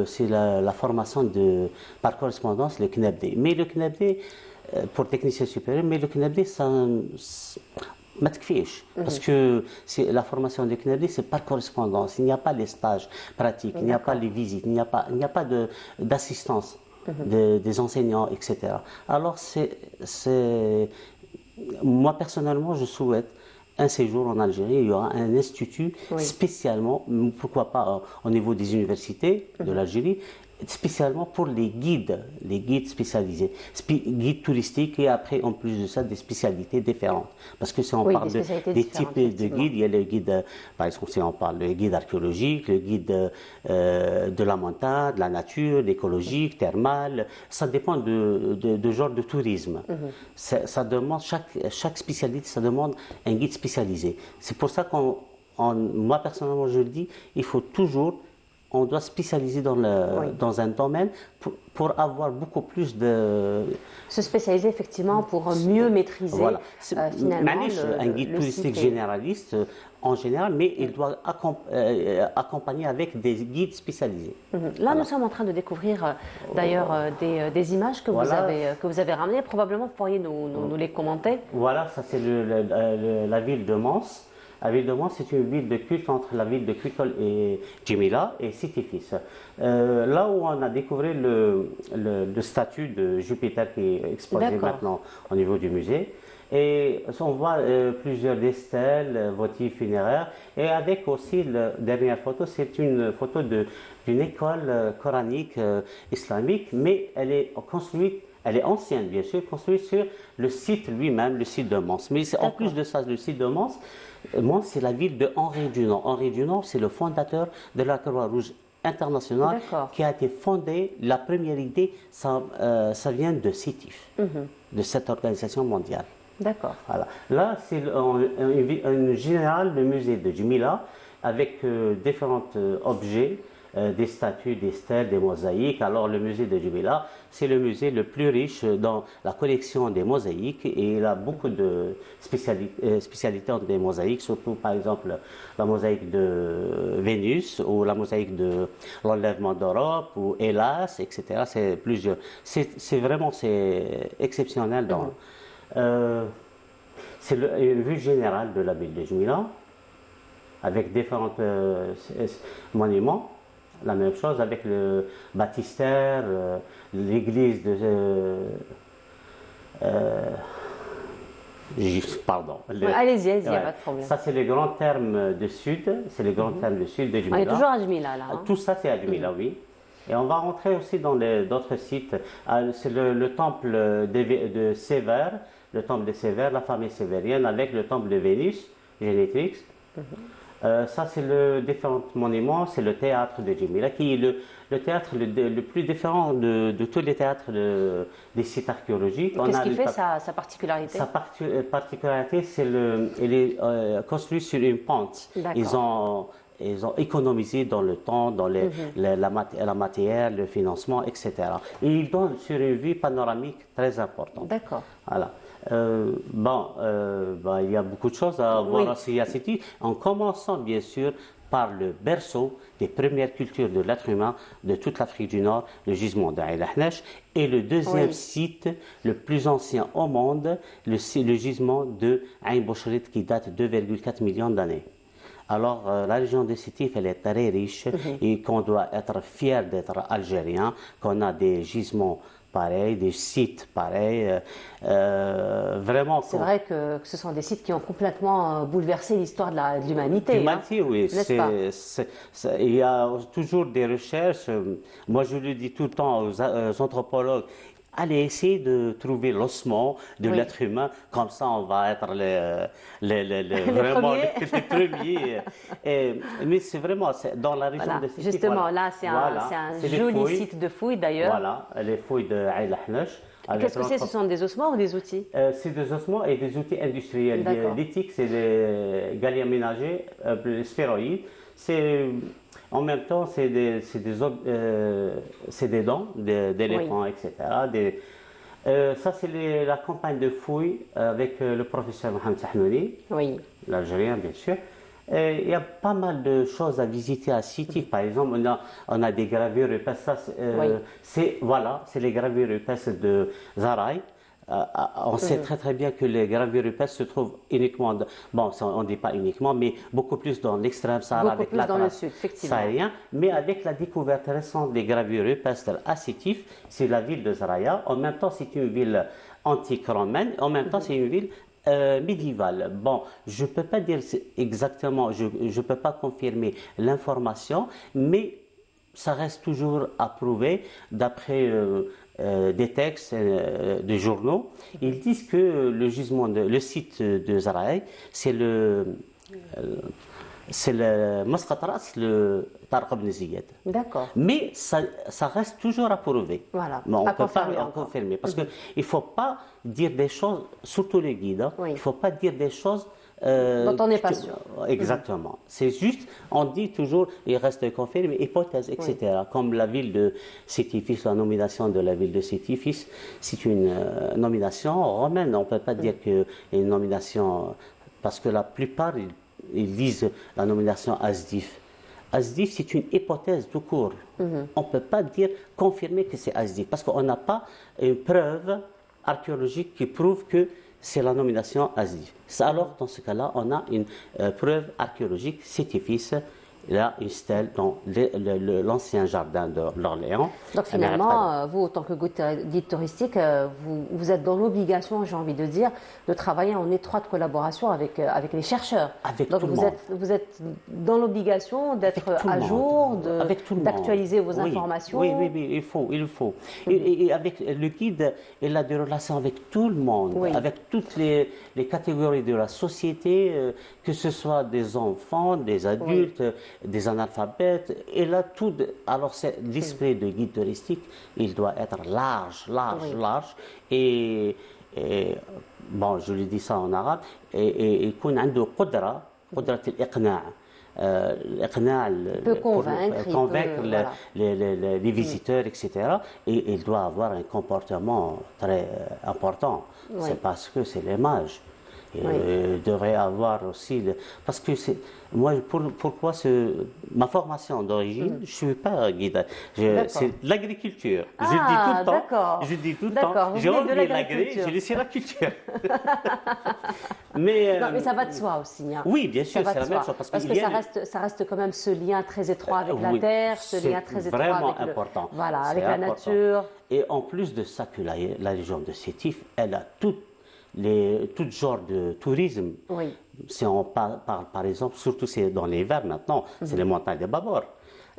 c'est la formation par correspondance, le CNEBD. Mais le CNEBD, pour technicien supérieur, mais le CNEBD, ça ما تكفيش. Parce que la formation du CNEBD, c'est par correspondance. Il n'y a pas les stages pratiques, il n'y a pas les visites, il n'y a pas d'assistance des enseignants, etc. Alors, moi, personnellement, je souhaite un séjour en Algérie. Il y aura un institut spécialement, pourquoi pas au niveau des universités de l'Algérie, spécialement pour les guides spécialisés, guides touristiques, et après, en plus de ça, des spécialités différentes. Parce que si on parle des types de guides, il y a le guide, par exemple, si on parle le guide archéologique, le guide de la montagne, de la nature, l'écologique, thermal, ça dépend de genre de tourisme. Ça demande, chaque spécialité, ça demande un guide spécialisé. C'est pour ça moi, personnellement, je le dis, il faut toujours, on doit spécialiser dans un domaine pour avoir beaucoup plus de... Se spécialiser effectivement pour mieux maîtriser finalement un guide touristique généraliste en général, mais il doit accompagner avec des guides spécialisés. Là, nous sommes en train de découvrir d'ailleurs des images que vous avez ramenées. Probablement, vous pourriez nous les commenter. Voilà, ça c'est la ville de Mens. La ville de Mens, c'est une ville de culte entre la ville de Kutol et Djemila et Sitifis. Là où on a découvert le statue de Jupiter qui est exposé maintenant au niveau du musée. Et on voit plusieurs stèles, votifs funéraires. Et avec aussi la dernière photo, c'est une photo d'une école coranique islamique, mais elle est construite. Elle est ancienne, bien sûr, construite sur le site lui-même, le site de Mens. Mais en plus de ça, le site de Mens, c'est la ville de Henri Dunant. Henri Dunant, c'est le fondateur de la Croix-Rouge internationale qui a été fondée. La première idée, ça vient de Sétif, de cette organisation mondiale. D'accord. Voilà. Là, c'est en général le musée de Djemila avec différents objets. Des statues, des stèles, des mosaïques. Alors le musée de Djemila, c'est le musée le plus riche dans la collection des mosaïques et il a beaucoup de spécialités entre des mosaïques, surtout par exemple la mosaïque de Vénus ou la mosaïque de l'enlèvement d'Europe ou Hélas, etc. C'est plusieurs. C'est vraiment exceptionnel. C'est une vue générale de la ville de Djemila avec différents monuments. La même chose avec le baptistère, l'église de... pardon. Allez-y, il n'y a pas de problème. Ça, c'est les grands termes de sud. C'est les grands termes de sud de Djemila. On est toujours à Djemila, là. Tout ça, c'est à Djemila, oui. Et on va rentrer aussi dans d'autres sites. C'est le temple de Sévère. le temple de Sévère, la famille sévérienne, avec le temple de Vénus, Génétrix. Ça, c'est le différent monument, c'est le théâtre de Djemila, qui est le théâtre le plus différent de tous les théâtres des sites archéologiques. Qu'est-ce qui fait sa particularité? Sa particularité, c'est il est construit sur une pente. Ils ont économisé dans le temps, dans la matière, le financement, etc. Et ils donnent sur une vue panoramique très importante. D'accord. Voilà. Il y a beaucoup de choses à voir à Siyasiti, en commençant bien sûr par le berceau des premières cultures de l'être humain de toute l'Afrique du Nord, le gisement de Aïn Ahnesh, et le deuxième site le plus ancien au monde, le gisement de Aïn Bouchrit, qui date de 2,4 millions d'années. Alors, la région de Sétif, elle est très riche et qu'on doit être fier d'être algérien, qu'on a des gisements pareils, des sites pareils. Vraiment. C'est vrai que ce sont des sites qui ont complètement bouleversé l'histoire de l'humanité. L'humanité, oui. Il y a toujours des recherches. Moi, je le dis tout le temps aux anthropologues. Allez essayer de trouver l'ossement de l'être humain, comme ça on va être vraiment les premiers. Mais c'est vraiment dans la région de Sétif. Justement, là c'est un joli site de fouilles d'ailleurs. Voilà, les fouilles de Aïn Ahnesh. Qu'est-ce que c'est? Ce sont des ossements ou des outils? C'est des ossements et des outils industriels. L'éthique, c'est des galliens ménagers, les sphéroïdes. En même temps, c'est des dents d'éléphants, etc. Ça, c'est la campagne de fouilles avec le professeur Mohamed Sahnouni, l'Algérien, bien sûr. Il y a pas mal de choses à visiter à Sétif. Par exemple, on a des gravures rupestres. C'est les gravures rupestres de Zaraï. On sait très bien que les gravures rupestres se trouvent uniquement, on ne dit pas uniquement, mais beaucoup plus dans l'extrême Sahara, avec l'Atlas sahélien. Mais avec la découverte récente des gravures rupestres à Sétif, c'est la ville de Zaraya. En même temps, c'est une ville antique romaine. En même temps, c'est une ville médiévale. Bon, je ne peux pas dire exactement, je ne peux pas confirmer l'information, mais ça reste toujours à prouver d'après des textes de journaux. Ils disent que le site de Zaraï, c'est le Masqat Ras, le Tariq ibn Ziyad. D'accord. Mais ça reste toujours à prouver. Voilà. Bon, on ne peut pas confirmer. Parce qu'il ne faut pas dire des choses, surtout les guides, il ne faut pas dire des choses dont on n'est pas sûr. Exactement. C'est juste, on dit toujours, il reste confirmé, hypothèse, etc. Comme la ville de Sétifis, la nomination de la ville de Sétifis, c'est une nomination romaine. On ne peut pas dire qu'il y a une nomination, parce que la plupart, ils disent la nomination Asdif. Asdif, c'est une hypothèse tout court. On ne peut pas confirmer que c'est Asdif, parce qu'on n'a pas une preuve archéologique qui prouve que c'est la nomination Asdif. Alors, dans ce cas-là, on a une preuve archéologique, Sétifis, il y a une stèle dans l'ancien jardin de l'Orléans. Donc finalement, vous, en tant que guide touristique, vous êtes dans l'obligation, j'ai envie de dire, de travailler en étroite collaboration avec les chercheurs. Donc vous êtes dans l'obligation d'être à jour, d'actualiser vos informations. Oui, il faut. Et avec le guide, il a des relations avec tout le monde, avec toutes les catégories de la société, que ce soit des enfants, des adultes, des analphabètes, et là tout. Alors l'esprit de guide touristique, il doit être large, et bon, je lui dis ça en arabe, et يكون عنده قدرة الإقناع. Peut convaincre les visiteurs, etc. Et il doit avoir un comportement très important. C'est parce que c'est les mages. Il devrait avoir aussi parce que moi, pourquoi ma formation d'origine, je suis pas guide, c'est l'agriculture. Je dis tout le temps, j'ai oublié l'agri, j'ai laissé la culture. mais ça va de soi aussi. Hein. Oui, bien sûr, c'est la même chose parce que ça reste quand même ce lien très étroit avec la terre, ce lien très étroit vraiment avec important. Avec la nature. Et en plus de ça, que la région de Sétif, elle a tout genre de tourisme. Si on parle par exemple, surtout c'est dans l'hiver maintenant, c'est les montagnes de Babor.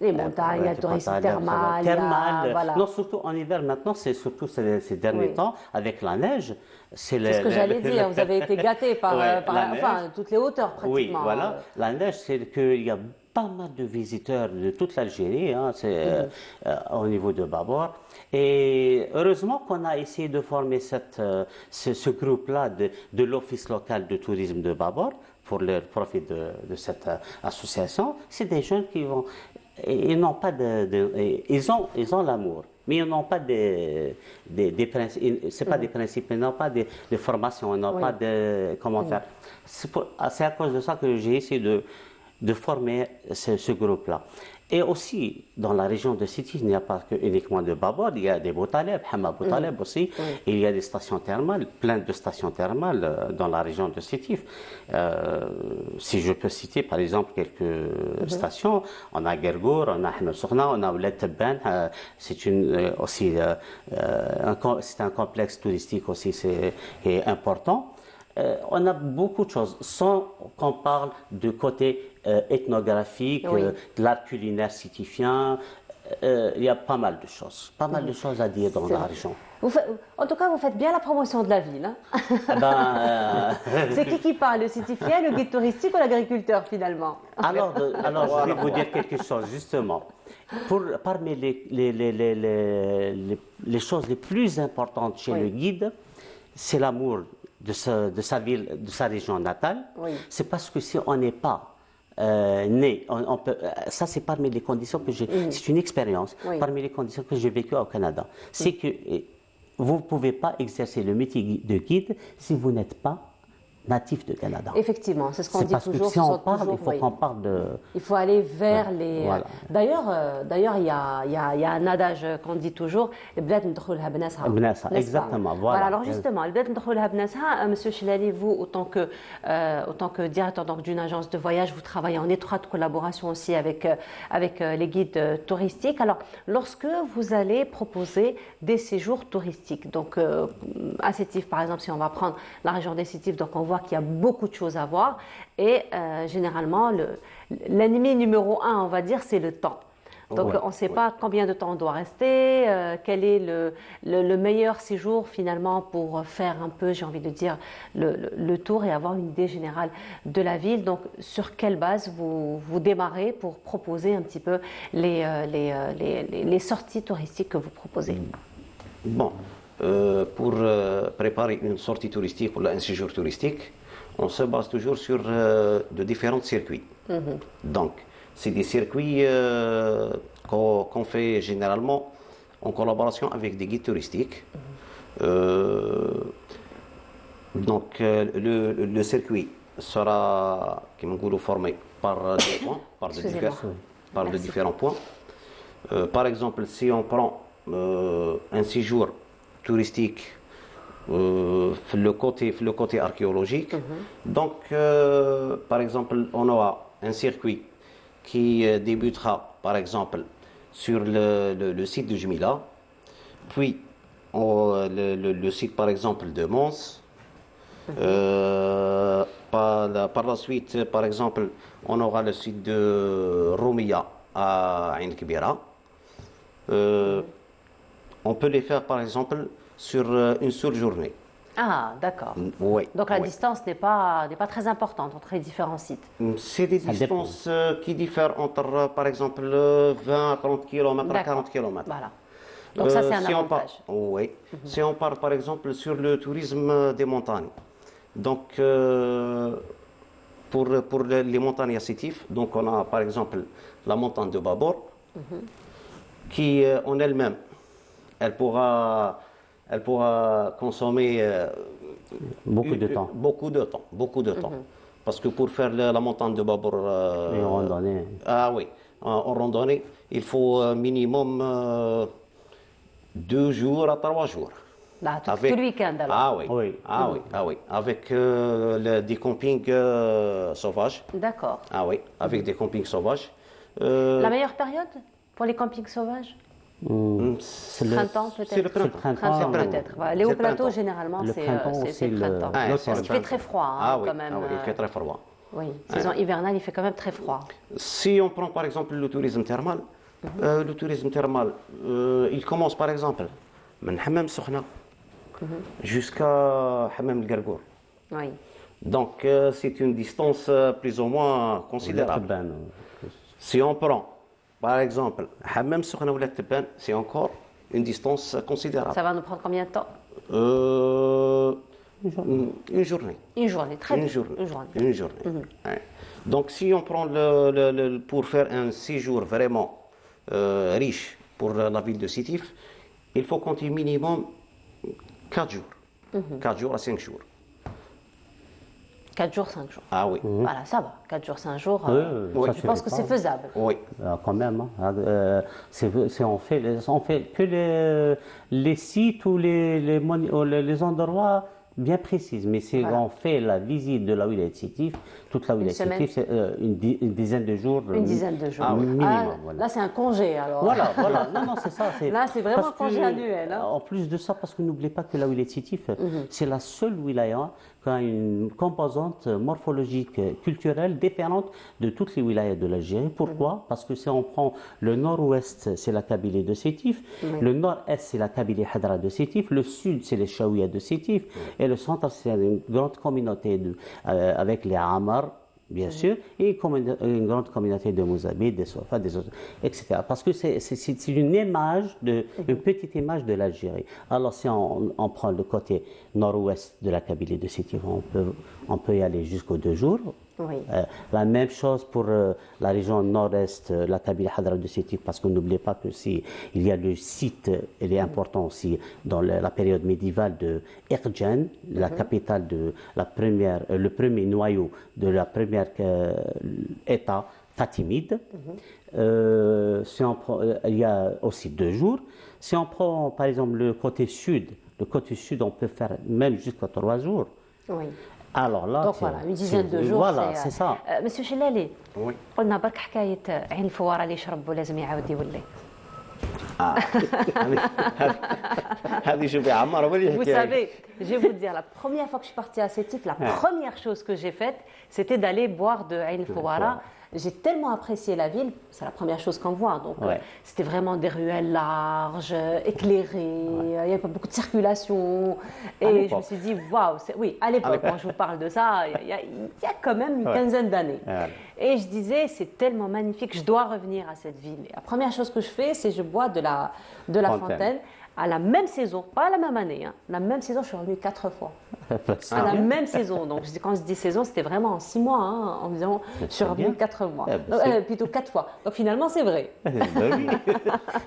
Les montagnes, la tourisme thermale. Voilà. Non, surtout en hiver maintenant, c'est surtout ces derniers temps, avec la neige. C'est ce que j'allais dire, vous avez été gâtés par, toutes les hauteurs pratiquement. Oui, voilà. La neige, c'est qu'il y a pas mal de visiteurs de toute l'Algérie, hein, au niveau de Babor. Et heureusement qu'on a essayé de former ce groupe-là de l'Office local de tourisme de Babor pour le profit de cette association. C'est des jeunes qui vont... Ils n'ont pas ils ont l'amour, mais ils n'ont pas des principes. C'est pas des principes, ils n'ont pas de formation, ils n'ont pas de comment faire. C'est à cause de ça que j'ai essayé de former ce groupe-là. Et aussi, dans la région de Sétif, il n'y a pas uniquement de Babor, il y a des Boutaleb, Hama Boutaleb aussi, il y a des stations thermales, plein de stations thermales dans la région de Sétif. Si je peux citer par exemple quelques stations, on a Gergour, on a Hna Sokhna, on a Ouled Tebban, c'est un complexe touristique aussi est important. On a beaucoup de choses, sans qu'on parle du côté ethnographique, de l'art culinaire sétifien. Il y a pas mal de choses à dire dans la région. En tout cas, vous faites bien la promotion de la ville. Hein. C'est qui parle, le sétifien, le guide touristique ou l'agriculteur finalement? Alors, je vais vous dire quelque chose, justement. Parmi les choses les plus importantes chez le guide, c'est l'amour de sa ville, de sa région natale. C'est parce que si on n'est pas né, ça c'est parmi les conditions que j'ai, c'est une expérience, parmi les conditions que j'ai vécues au Canada. C'est que vous ne pouvez pas exercer le métier de guide si vous n'êtes pas natif de Canada. Effectivement, c'est ce qu'on dit parce toujours. Que si on parle, il faut qu'on parle de... Il faut aller vers les... Voilà. D'ailleurs, il y a un adage qu'on dit toujours, exactement, voilà. Alors justement, Monsieur Chilali, vous, autant que directeur d'une agence de voyage, vous travaillez en étroite collaboration aussi avec les guides touristiques. Alors, lorsque vous allez proposer des séjours touristiques, donc à Sétif, par exemple, si on va prendre la région des Sétif, donc on voit qu'il y a beaucoup de choses à voir et généralement l'ennemi numéro 1, on va dire, c'est le temps. Donc on ne sait pas combien de temps on doit rester, quel est le meilleur séjour finalement pour faire un peu, j'ai envie de dire, le tour et avoir une idée générale de la ville. Donc sur quelle base vous démarrez pour proposer un petit peu les sorties touristiques que vous proposez? Bon. Pour préparer une sortie touristique ou un séjour touristique, on se base toujours sur de différents circuits. Donc, c'est des circuits qu'on fait généralement en collaboration avec des guides touristiques. Donc, le circuit sera, comme on dit, formé par des points, par de différents points. Par exemple, si on prend un séjour touristique le côté archéologique. Donc, par exemple, on aura un circuit qui débutera, par exemple, sur le site de Jmila, puis le site, par exemple, de Mons. Par la suite, par exemple, on aura le site de Roumia à Ain Kibira. On peut les faire, par exemple, sur une seule journée. Ah, d'accord. Oui. Donc la distance n'est pas très importante entre les différents sites. C'est des distances qui diffèrent entre, par exemple, 20 à 30 km à 40 km. Voilà. Donc ça, c'est un avantage. Oui. Si on part, par exemple, sur le tourisme des montagnes. Donc, pour les montagnes à Sétif, donc on a, par exemple, la montagne de Babor, qui, en elle-même, elle pourra consommer beaucoup de temps. Beaucoup de temps. Parce que pour faire la montagne de Babor en randonnée. Ah oui, en randonnée, il faut minimum 2 jours à 3 jours. Là, tout le week-end alors. Ah oui. Avec des campings sauvages. D'accord. Ah oui, avec des campings sauvages. La meilleure période pour les campings sauvages? Printemps peut-être. C'est le printemps. Peut-être. Les hauts plateaux généralement c'est le printemps. Parce qu'il fait très froid quand même. Ah oui, il fait très froid. Oui, saison hivernale, il fait quand même très froid. Si on prend par exemple le tourisme thermal, il commence par exemple من حمام السخنة jusqu'à حمام القرقور. Oui. Donc c'est une distance plus ou moins considérable. Si on prend par exemple حمام السخنة ولا التبان, c'est encore une distance considérable. Ça va nous prendre combien de temps? Une journée. Une journée, très bien. Une journée. Ouais. Donc si on prend pour faire un séjour vraiment riche pour la ville de Sétif, il faut compter minimum 4 jours. 4 jours à 5 jours. 4 jours, 5 jours. Ah oui. Voilà, ça va. 4 jours, 5 jours, je pense que c'est faisable. Oui. Quand même. On fait que les sites ou les endroits bien précis. Mais si on fait la visite de la wilaya de Sétif, toute la wilaya de Sétif, c'est une dizaine de jours. Une dizaine de jours. Minimum. Voilà. Là, c'est un congé alors. Voilà. Non, c'est ça. Là, c'est vraiment un congé annuel. Hein. En plus de ça, parce que n'oubliez pas que la wilaya de Sétif, c'est la seule wilaya qui a une composante morphologique, culturelle différente de toutes les wilayas de l'Algérie. Pourquoi? Parce que si on prend le nord-ouest, c'est la Kabylie de Sétif, le nord-est, c'est la Kabylie Hadra de Sétif, le sud, c'est les Chaouia de Sétif, et le centre, c'est une grande communauté avec les Amar, bien sûr, et une grande communauté de Mouzabit, des Sofa, des autres, etc. Parce que c'est une image, une petite image de l'Algérie. Alors si on prend le côté nord-ouest de la Kabylie de Sétif, on peut y aller jusqu'aux 2 jours. Oui. La même chose pour la région nord-est, la Kabylie Hadra de Sétif, parce qu'on n'oublie pas que il y a le site, il est important aussi dans la période médiévale de Erjan, la capitale de le premier noyau de la première État fatimide. Il y a aussi 2 jours. Si on prend par exemple le côté sud, on peut faire même jusqu'à 3 jours. Oui. Alors là, donc voilà, une dizaine de jours. Voilà, c'est ça. Monsieur Chellali, قلنا برك حكاية عين الفوارة اللي يشرب ولازم يعاود يولي. Vous savez, je vais vous dire, la première fois que je suis partie à Sétif, la première chose que j'ai faite, c'était d'aller boire de Ain Fouara. J'ai tellement apprécié la ville, c'est la première chose qu'on voit. Donc, c'était vraiment des ruelles larges, éclairées, il n'y avait pas beaucoup de circulation. Et je me suis dit, waouh, oui, à l'époque, quand je vous parle de ça, il y a quand même une quinzaine d'années. Et je disais, c'est tellement magnifique, je dois revenir à cette ville. Et la première chose que je fais, c'est que je bois de la fontaine. À la même saison, pas la même année, la même saison, je suis revenue 4 fois. À la même saison. Donc, quand je dis saison, c'était vraiment en 6 mois. En disant, je suis revenue 4 mois. Plutôt 4 fois. Donc, finalement, c'est vrai.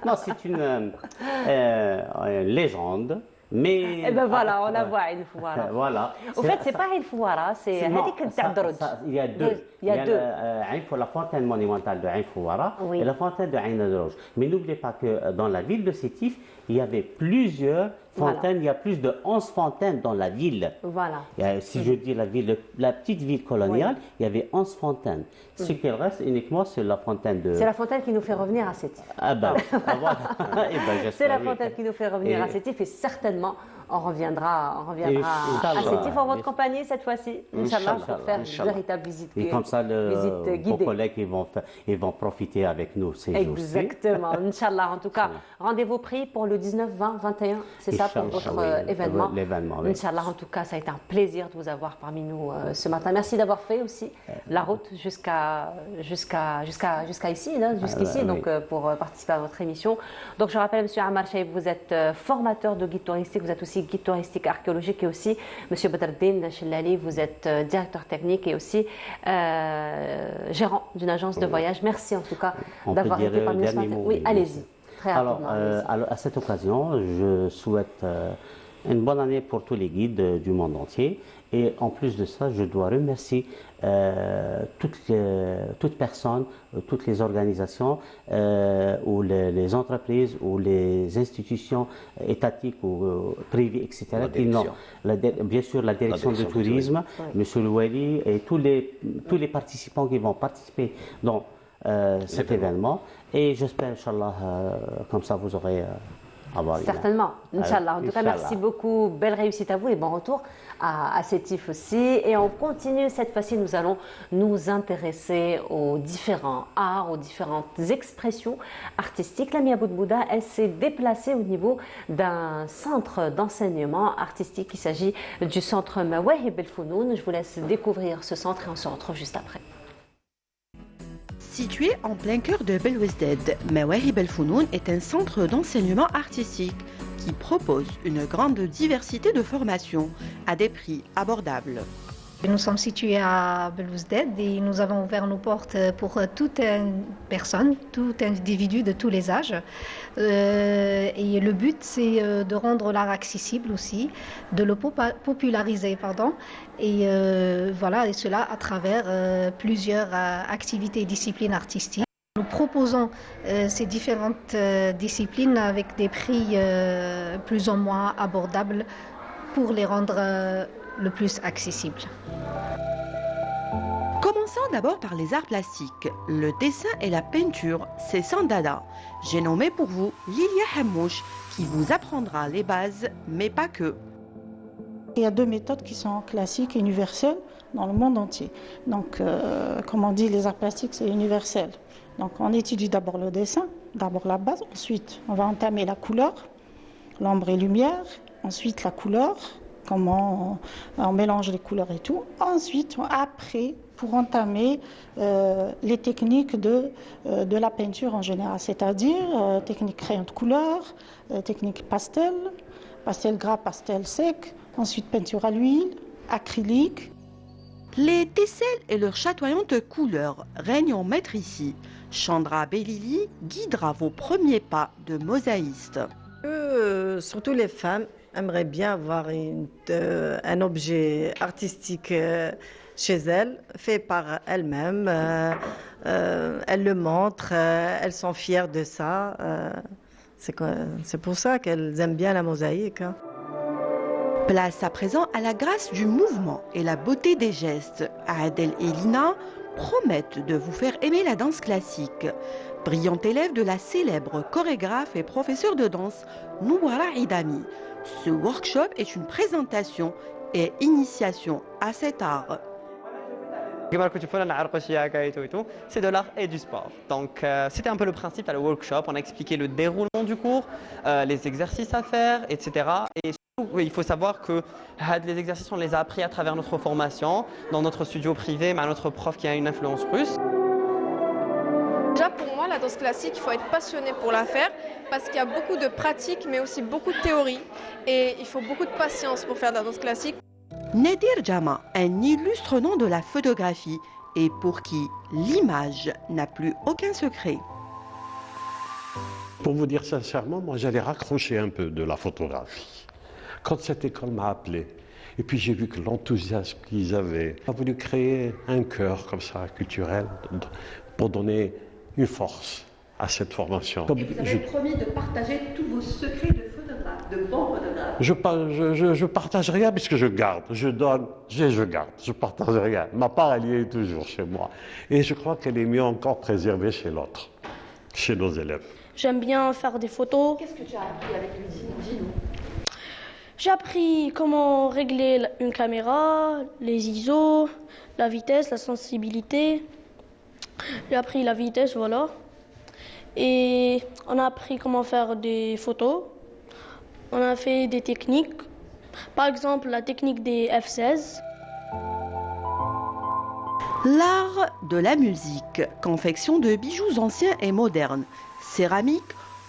Non, c'est une légende. Mais et ben voilà, on la voit Ain Fouara. Voilà. Au fait, c'est pas Ain Fouara, c'est il y a deux. Il y a la fontaine monumentale de Ain Fouara et la fontaine de Ain Adrouj. Mais n'oubliez pas que dans la ville de Sétif, il y avait plusieurs fontaines. Il y a plus de 11 fontaines dans la ville. Voilà. Si je dis la petite ville coloniale, il y avait 11 fontaines. Ce qu'il reste uniquement, c'est la fontaine de... C'est la fontaine qui nous fait revenir à Sétif. Ah ben, voilà. C'est la fontaine qui nous fait revenir à Sétif et certainement on reviendra à Sétif en votre compagnie cette fois-ci, Inch'Allah, pour faire une véritable visite guidée. Et comme ça, vos collègues ils vont profiter avec nous ces jours-ci. Exactement, Inch'Allah. En tout cas, rendez-vous pris pour le 19, 20, 21, c'est ça pour votre événement. L'événement, Inch'Allah, en tout cas, ça a été un plaisir de vous avoir parmi nous ce matin. Merci d'avoir fait aussi la route jusqu'à ici, jusqu'ici, donc pour participer à votre émission. Donc, je rappelle, Monsieur Ammar Chaib, vous êtes formateur de guide touristique, vous êtes aussi guide touristique archéologique et aussi, Monsieur Badreddine Chellali, vous êtes directeur technique et aussi gérant d'une agence de voyage. Merci en tout cas d'avoir été parmi nous ce matin. Oui, allez-y. Très rapidement. Alors, à cette occasion, je souhaite une bonne année pour tous les guides du monde entier. Et en plus de ça, je dois remercier toute personne, toutes les organisations ou les entreprises ou les institutions étatiques ou privées, etc. Bien sûr, la direction du tourisme, M. Louali et tous les participants qui vont participer dans cet événement. Et j'espère, Inch'Allah, comme ça vous aurez avoir. Certainement, Inch'Allah. En tout cas, merci beaucoup. Belle réussite à vous et bon retour à Sétif aussi. Et on continue. Cette fois-ci, nous allons nous intéresser aux différents arts, aux différentes expressions artistiques. Lamia Boudbouda, elle s'est déplacée au niveau d'un centre d'enseignement artistique. Il s'agit du centre Mawahib El Founoun. Je vous laisse découvrir ce centre et on se retrouve juste après. Situé en plein cœur de Belwesded, Mawahib El Founoun est un centre d'enseignement artistique qui propose une grande diversité de formations à des prix abordables. Nous sommes situés à Belwesded et nous avons ouvert nos portes pour toute personne, tout individu de tous les âges. Et le but, c'est de rendre l'art accessible aussi, de le populariser, et voilà, et cela à travers plusieurs activités et disciplines artistiques. Nous proposons ces différentes disciplines avec des prix plus ou moins abordables pour les rendre le plus accessibles. Commençons d'abord par les arts plastiques, le dessin et la peinture, c'est Sandada. J'ai nommé pour vous Lilia Hamouche qui vous apprendra les bases, mais pas que. Il y a deux méthodes qui sont classiques et universelles dans le monde entier. Donc, comme on dit, les arts plastiques, c'est universel. Donc, on étudie d'abord le dessin, d'abord la base. Ensuite, on va entamer la couleur, l'ombre et lumière. Ensuite, la couleur, comment on mélange les couleurs et tout. Ensuite, après, pour entamer les techniques de la peinture en général, c'est-à-dire technique crayon de couleur, technique pastel, pastel gras, pastel sec, ensuite peinture à l'huile, acrylique. Les tesselles et leurs chatoyantes couleurs règnent en maître ici. Chandra Belili guidera vos premiers pas de mosaïste. Surtout les femmes aimeraient bien avoir un objet artistique chez elles, fait par elles-mêmes.Elles le montrent, elles sont fières de ça. C'est pour ça qu'elles aiment bien la mosaïque. Place à présent à la grâce du mouvement et la beauté des gestes. Adel et Lina promettent de vous faire aimer la danse classique. Brillante élève de la célèbre chorégraphe et professeure de danse Nouara Idami. Ce workshop est une présentation et initiation à cet art. C'est de l'art et du sport. Donc c'était un peu le principe à le workshop. On a expliqué le déroulement du cours, les exercices à faire, etc. Et surtout, il faut savoir que les exercices, on les a appris à travers notre formation, dans notre studio privé, mais à notre prof qui a une influence russe. Déjà pour moi, la danse classique, il faut être passionné pour la faire parce qu'il y a beaucoup de pratique mais aussi beaucoup de théorie et il faut beaucoup de patience pour faire de la danse classique. Nedir Jama, un illustre nom de la photographie et pour qui l'image n'a plus aucun secret. Pour vous dire sincèrement, moi j'allais raccrocher un peu de la photographie. Quand cette école m'a appelé, et puis j'ai vu que l'enthousiasme qu'ils avaient, a voulu créer un cœur comme ça, culturel, pour donner une force à cette formation. Et vous avez promis de partager tous vos secrets de photographe, de bons photographes. Je partage rien puisque je garde, je donne, je garde, je partage rien. Ma part, elle y est toujours chez moi. Et je crois qu'elle est mieux encore préservée chez l'autre, chez nos élèves. J'aime bien faire des photos. Qu'est-ce que tu as appris avec le Dis-nous. J'ai appris comment régler une caméra, les ISO, la vitesse, la sensibilité. J'ai appris la vitesse, voilà. Et on a appris comment faire des photos. On a fait des techniques. Par exemple, la technique des F16. L'art de la musique, confection de bijoux anciens et modernes, céramique,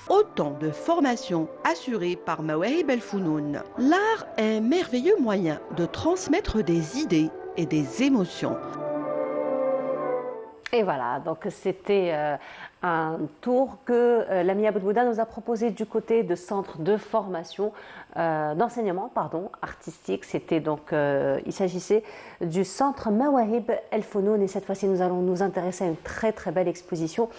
autant de formations assurées par Mawahib El Founoun. L'art est un merveilleux moyen de transmettre des idées et des émotions. Et voilà, donc c'était un tour que Lamia Boudbouda nous a proposé du côté de centre de formation, d'enseignement artistique. C'était donc, il s'agissait du centre Mawahib El Founoun et cette fois-ci nous allons nous intéresser à une très très belle exposition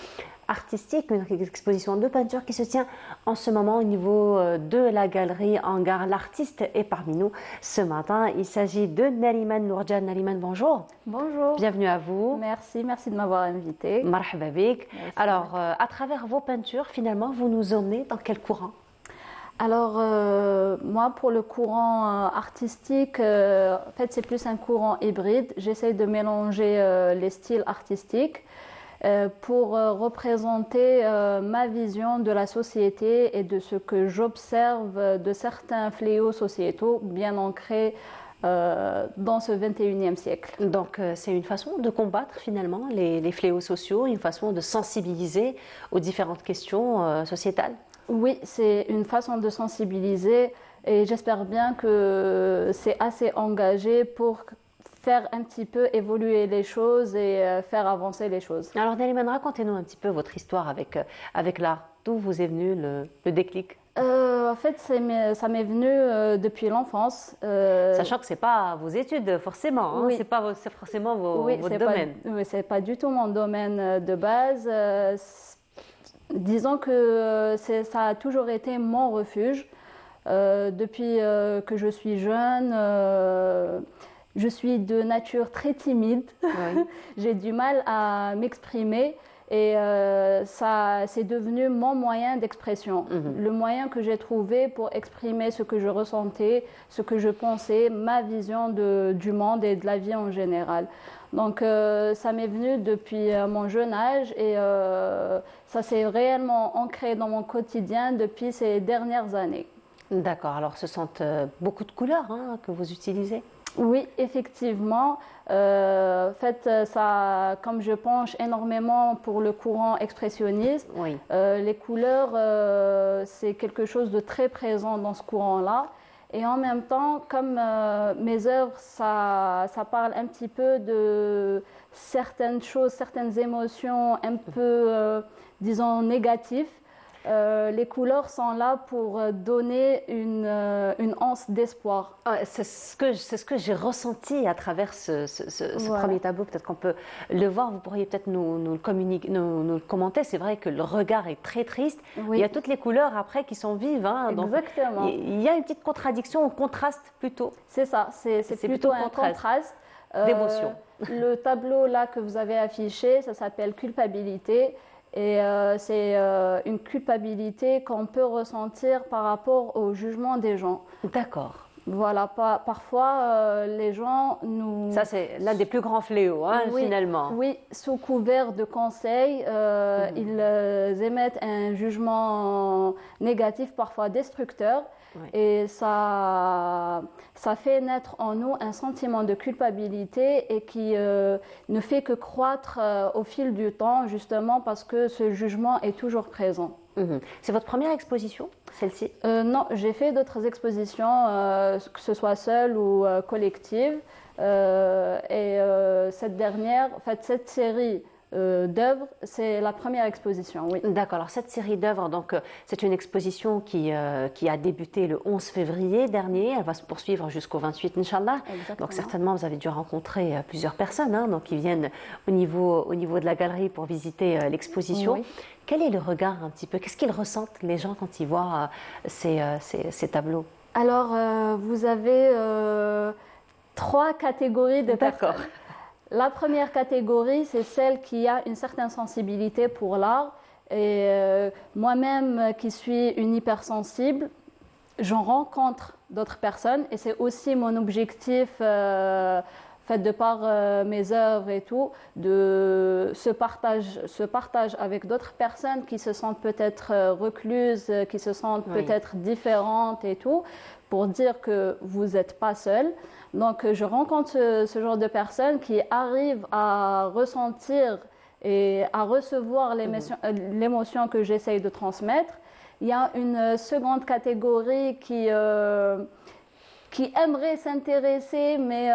artistique, une exposition de peinture qui se tient en ce moment au niveau de la galerie Hangar. L'artiste est parmi nous ce matin. Il s'agit de Nariman Nourjan. Nariman, bonjour. Bonjour. Bienvenue à vous. Merci de m'avoir invité. Marhaba bik. Alors, à travers vos peintures, finalement, vous nous emmenez dans quel courant? Alors, moi, pour le courant artistique, en fait, c'est plus un courant hybride. J'essaie de mélanger les styles artistiques pour représenter ma vision de la société et de ce que j'observe de certains fléaux sociétaux bien ancrés dans ce 21e siècle. Donc c'est une façon de combattre finalement les fléaux sociaux, une façon de sensibiliser aux différentes questions sociétales. Oui, c'est une façon de sensibiliser et j'espère bien que c'est assez engagé pour faire un petit peu évoluer les choses et faire avancer les choses. Alors Naliman, racontez-nous un petit peu votre histoire avec l'art. D'où vous est venu le déclic? En fait, ça m'est venu depuis l'enfance. Sachant que ce n'est pas vos études forcément, hein, oui. c'est pas forcément votre domaine. Oui, ce n'est pas du tout mon domaine de base. Disons que ça a toujours été mon refuge. Depuis que je suis jeune, je suis de nature très timide. Oui. J'ai du mal à m'exprimer. Et ça, c'est devenu mon moyen d'expression, le moyen que j'ai trouvé pour exprimer ce que je ressentais, ce que je pensais, ma vision du monde et de la vie en général. Donc ça m'est venu depuis mon jeune âge et ça s'est réellement ancré dans mon quotidien depuis ces dernières années. D'accord, alors ce sont beaucoup de couleurs que vous utilisez? Oui, effectivement. En fait, ça, comme je penche énormément pour le courant expressionniste, oui. Les couleurs, c'est quelque chose de très présent dans ce courant-là. Et en même temps, comme mes œuvres, ça parle un petit peu de certaines choses, certaines émotions un peu, disons, négatives. Les couleurs sont là pour donner une once d'espoir. C'est ce que j'ai ressenti à travers ce voilà. Premier tableau. Peut-être qu'on peut le voir, vous pourriez peut-être nous le commenter. C'est vrai que le regard est très triste. Oui. Il y a toutes les couleurs après qui sont vives. Exactement. Donc, il y a une petite contradiction, un contraste plutôt. C'est ça, c'est plutôt un contraste. D'émotion. Le tableau là que vous avez affiché, ça s'appelle Culpabilité. Et c'est une culpabilité qu'on peut ressentir par rapport au jugement des gens. D'accord. Voilà, parfois les gens nous... Ça, c'est l'un des plus grands fléaux, oui, finalement. Oui, sous couvert de conseils, ils émettent un jugement négatif, parfois destructeur. Oui. Et ça fait naître en nous un sentiment de culpabilité et qui ne fait que croître au fil du temps, justement parce que ce jugement est toujours présent. C'est votre première exposition, celle-ci? Non, j'ai fait d'autres expositions, que ce soit seule ou collective. Cette dernière, en fait, cette série d'œuvres, c'est la première exposition, oui. D'accord, alors cette série d'œuvres, donc c'est une exposition qui a débuté le 11 février dernier, elle va se poursuivre jusqu'au 28, Inch'Allah. Exactement. Donc certainement vous avez dû rencontrer plusieurs personnes donc, qui viennent au niveau de la galerie pour visiter l'exposition. Oui. Quel est le regard un petit peu, qu'est-ce qu'ils ressentent les gens quand ils voient ces tableaux? Alors vous avez 3 catégories de personnes. D'accord. La première catégorie, c'est celle qui a une certaine sensibilité pour l'art. Et moi-même, qui suis une hypersensible, j'en rencontre d'autres personnes. Et c'est aussi mon objectif, fait de par mes œuvres et tout, de ce partage avec d'autres personnes qui se sentent peut-être recluses, qui se sentent peut-être différentes et tout, pour dire que vous n'êtes pas seul. Donc, je rencontre ce genre de personnes qui arrivent à ressentir et à recevoir l'émotion que j'essaye de transmettre. Il y a une seconde catégorie qui aimerait s'intéresser, mais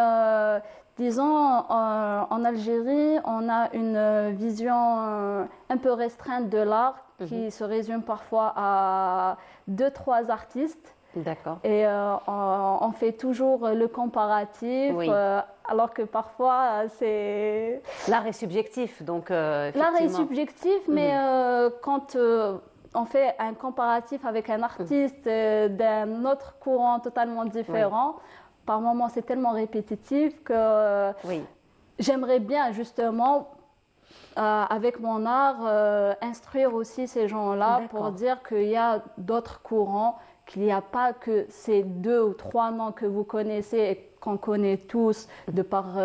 disons, en Algérie, on a une vision un peu restreinte de l'art qui se résume parfois à 2-3 artistes. D'accord. Et on fait toujours le comparatif, alors que parfois c'est... L'art est subjectif, donc L'art est subjectif, mais quand on fait un comparatif avec un artiste d'un autre courant totalement différent, par moments c'est tellement répétitif que j'aimerais bien justement, avec mon art, instruire aussi ces gens-là pour dire qu'il y a d'autres courants qu'il n'y a pas que ces 2 ou 3 noms que vous connaissez et qu'on connaît tous de par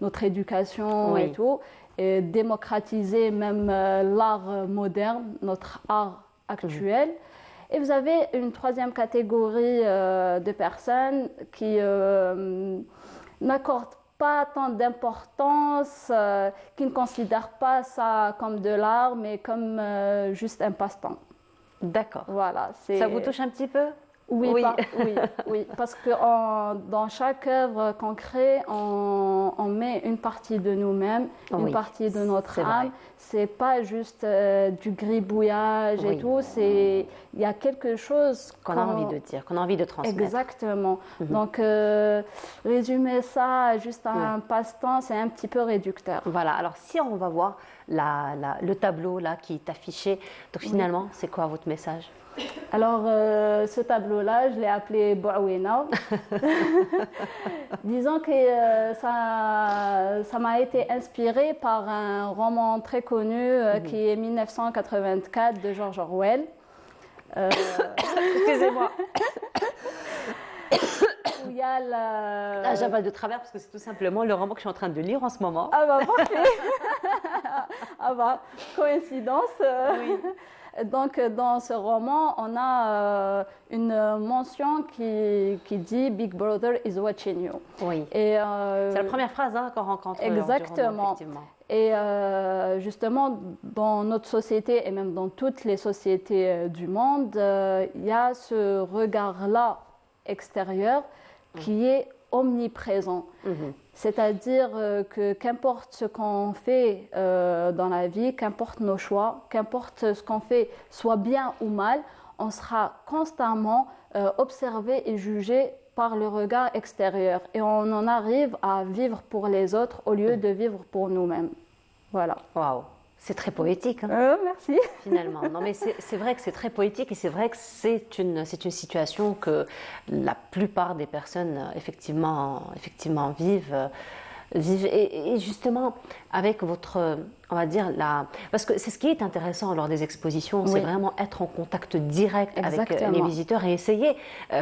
notre éducation et tout, et démocratiser même l'art moderne, notre art actuel. Et vous avez une 3e catégorie de personnes qui n'accordent pas tant d'importance, qui ne considèrent pas ça comme de l'art, mais comme juste un passe-temps. D'accord. Voilà, ça vous touche un petit peu? Oui, oui, parce que dans chaque œuvre qu'on crée, on met une partie de nous-mêmes, une partie de notre âme. C'est pas juste du gribouillage et tout, il y a quelque chose qu'on a envie de dire, qu'on a envie de transmettre. Exactement. Donc, résumer ça juste à un passe-temps, c'est un petit peu réducteur. Voilà, alors si on va voir le tableau là qui est affiché, donc finalement, c'est quoi votre message? Alors, ce tableau-là, je l'ai appelé Bouawina. Disons que ça m'a été inspiré par un roman très connu qui est 1984 de George Orwell. Excusez-moi. Où il y a la... j'avale de travers parce que c'est tout simplement le roman que je suis en train de lire en ce moment. Ah bah parfait. Ah bah, coïncidence. Oui. Donc, dans ce roman, on a une mention qui dit « Big Brother is watching you ». Oui. C'est la première phrase qu'on rencontre. Exactement. Du roman, et justement, dans notre société et même dans toutes les sociétés du monde, il y a ce regard-là extérieur qui est omniprésent. C'est-à-dire que qu'importe ce qu'on fait dans la vie, qu'importe nos choix, qu'importe ce qu'on fait, soit bien ou mal, on sera constamment observé et jugé par le regard extérieur. Et on en arrive à vivre pour les autres au lieu de vivre pour nous-mêmes. Voilà. Waouh! C'est très poétique. Hein, merci. Finalement. Non, mais c'est vrai que c'est très poétique et c'est vrai que c'est une situation que la plupart des personnes effectivement vivent. Et justement, avec votre, on va dire, parce que c'est ce qui est intéressant lors des expositions, c'est vraiment être en contact direct avec les visiteurs et essayer,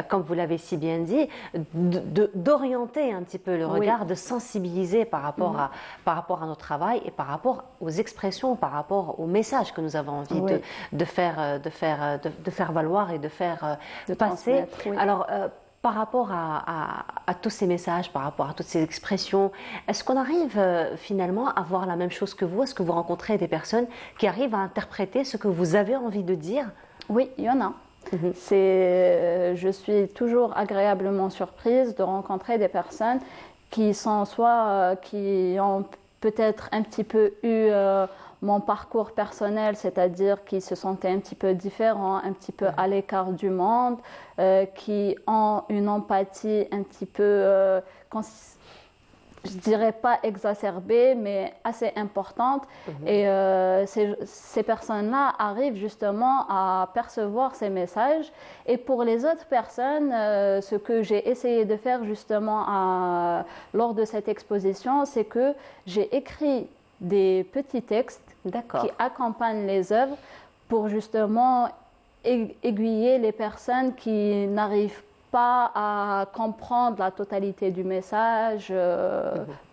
comme vous l'avez si bien dit, d'orienter un petit peu le regard, de sensibiliser par rapport à notre travail et par rapport aux expressions, par rapport aux messages que nous avons envie de faire valoir et de faire passer. Alors, par rapport à tous ces messages, par rapport à toutes ces expressions, est-ce qu'on arrive finalement à voir la même chose que vous? Est-ce que vous rencontrez des personnes qui arrivent à interpréter ce que vous avez envie de dire? Oui, il y en a. Je suis toujours agréablement surprise de rencontrer des personnes qui sont qui ont peut-être un petit peu eu mon parcours personnel, c'est-à-dire qui se sentaient un petit peu différents, un petit peu à l'écart du monde, qui ont une empathie un petit peu, je dirais pas exacerbée, mais assez importante. Et ces personnes-là arrivent justement à percevoir ces messages. Et pour les autres personnes, ce que j'ai essayé de faire justement lors de cette exposition, c'est que j'ai écrit des petits textes qui accompagnent les œuvres pour justement aiguiller les personnes qui n'arrivent pas à comprendre la totalité du message,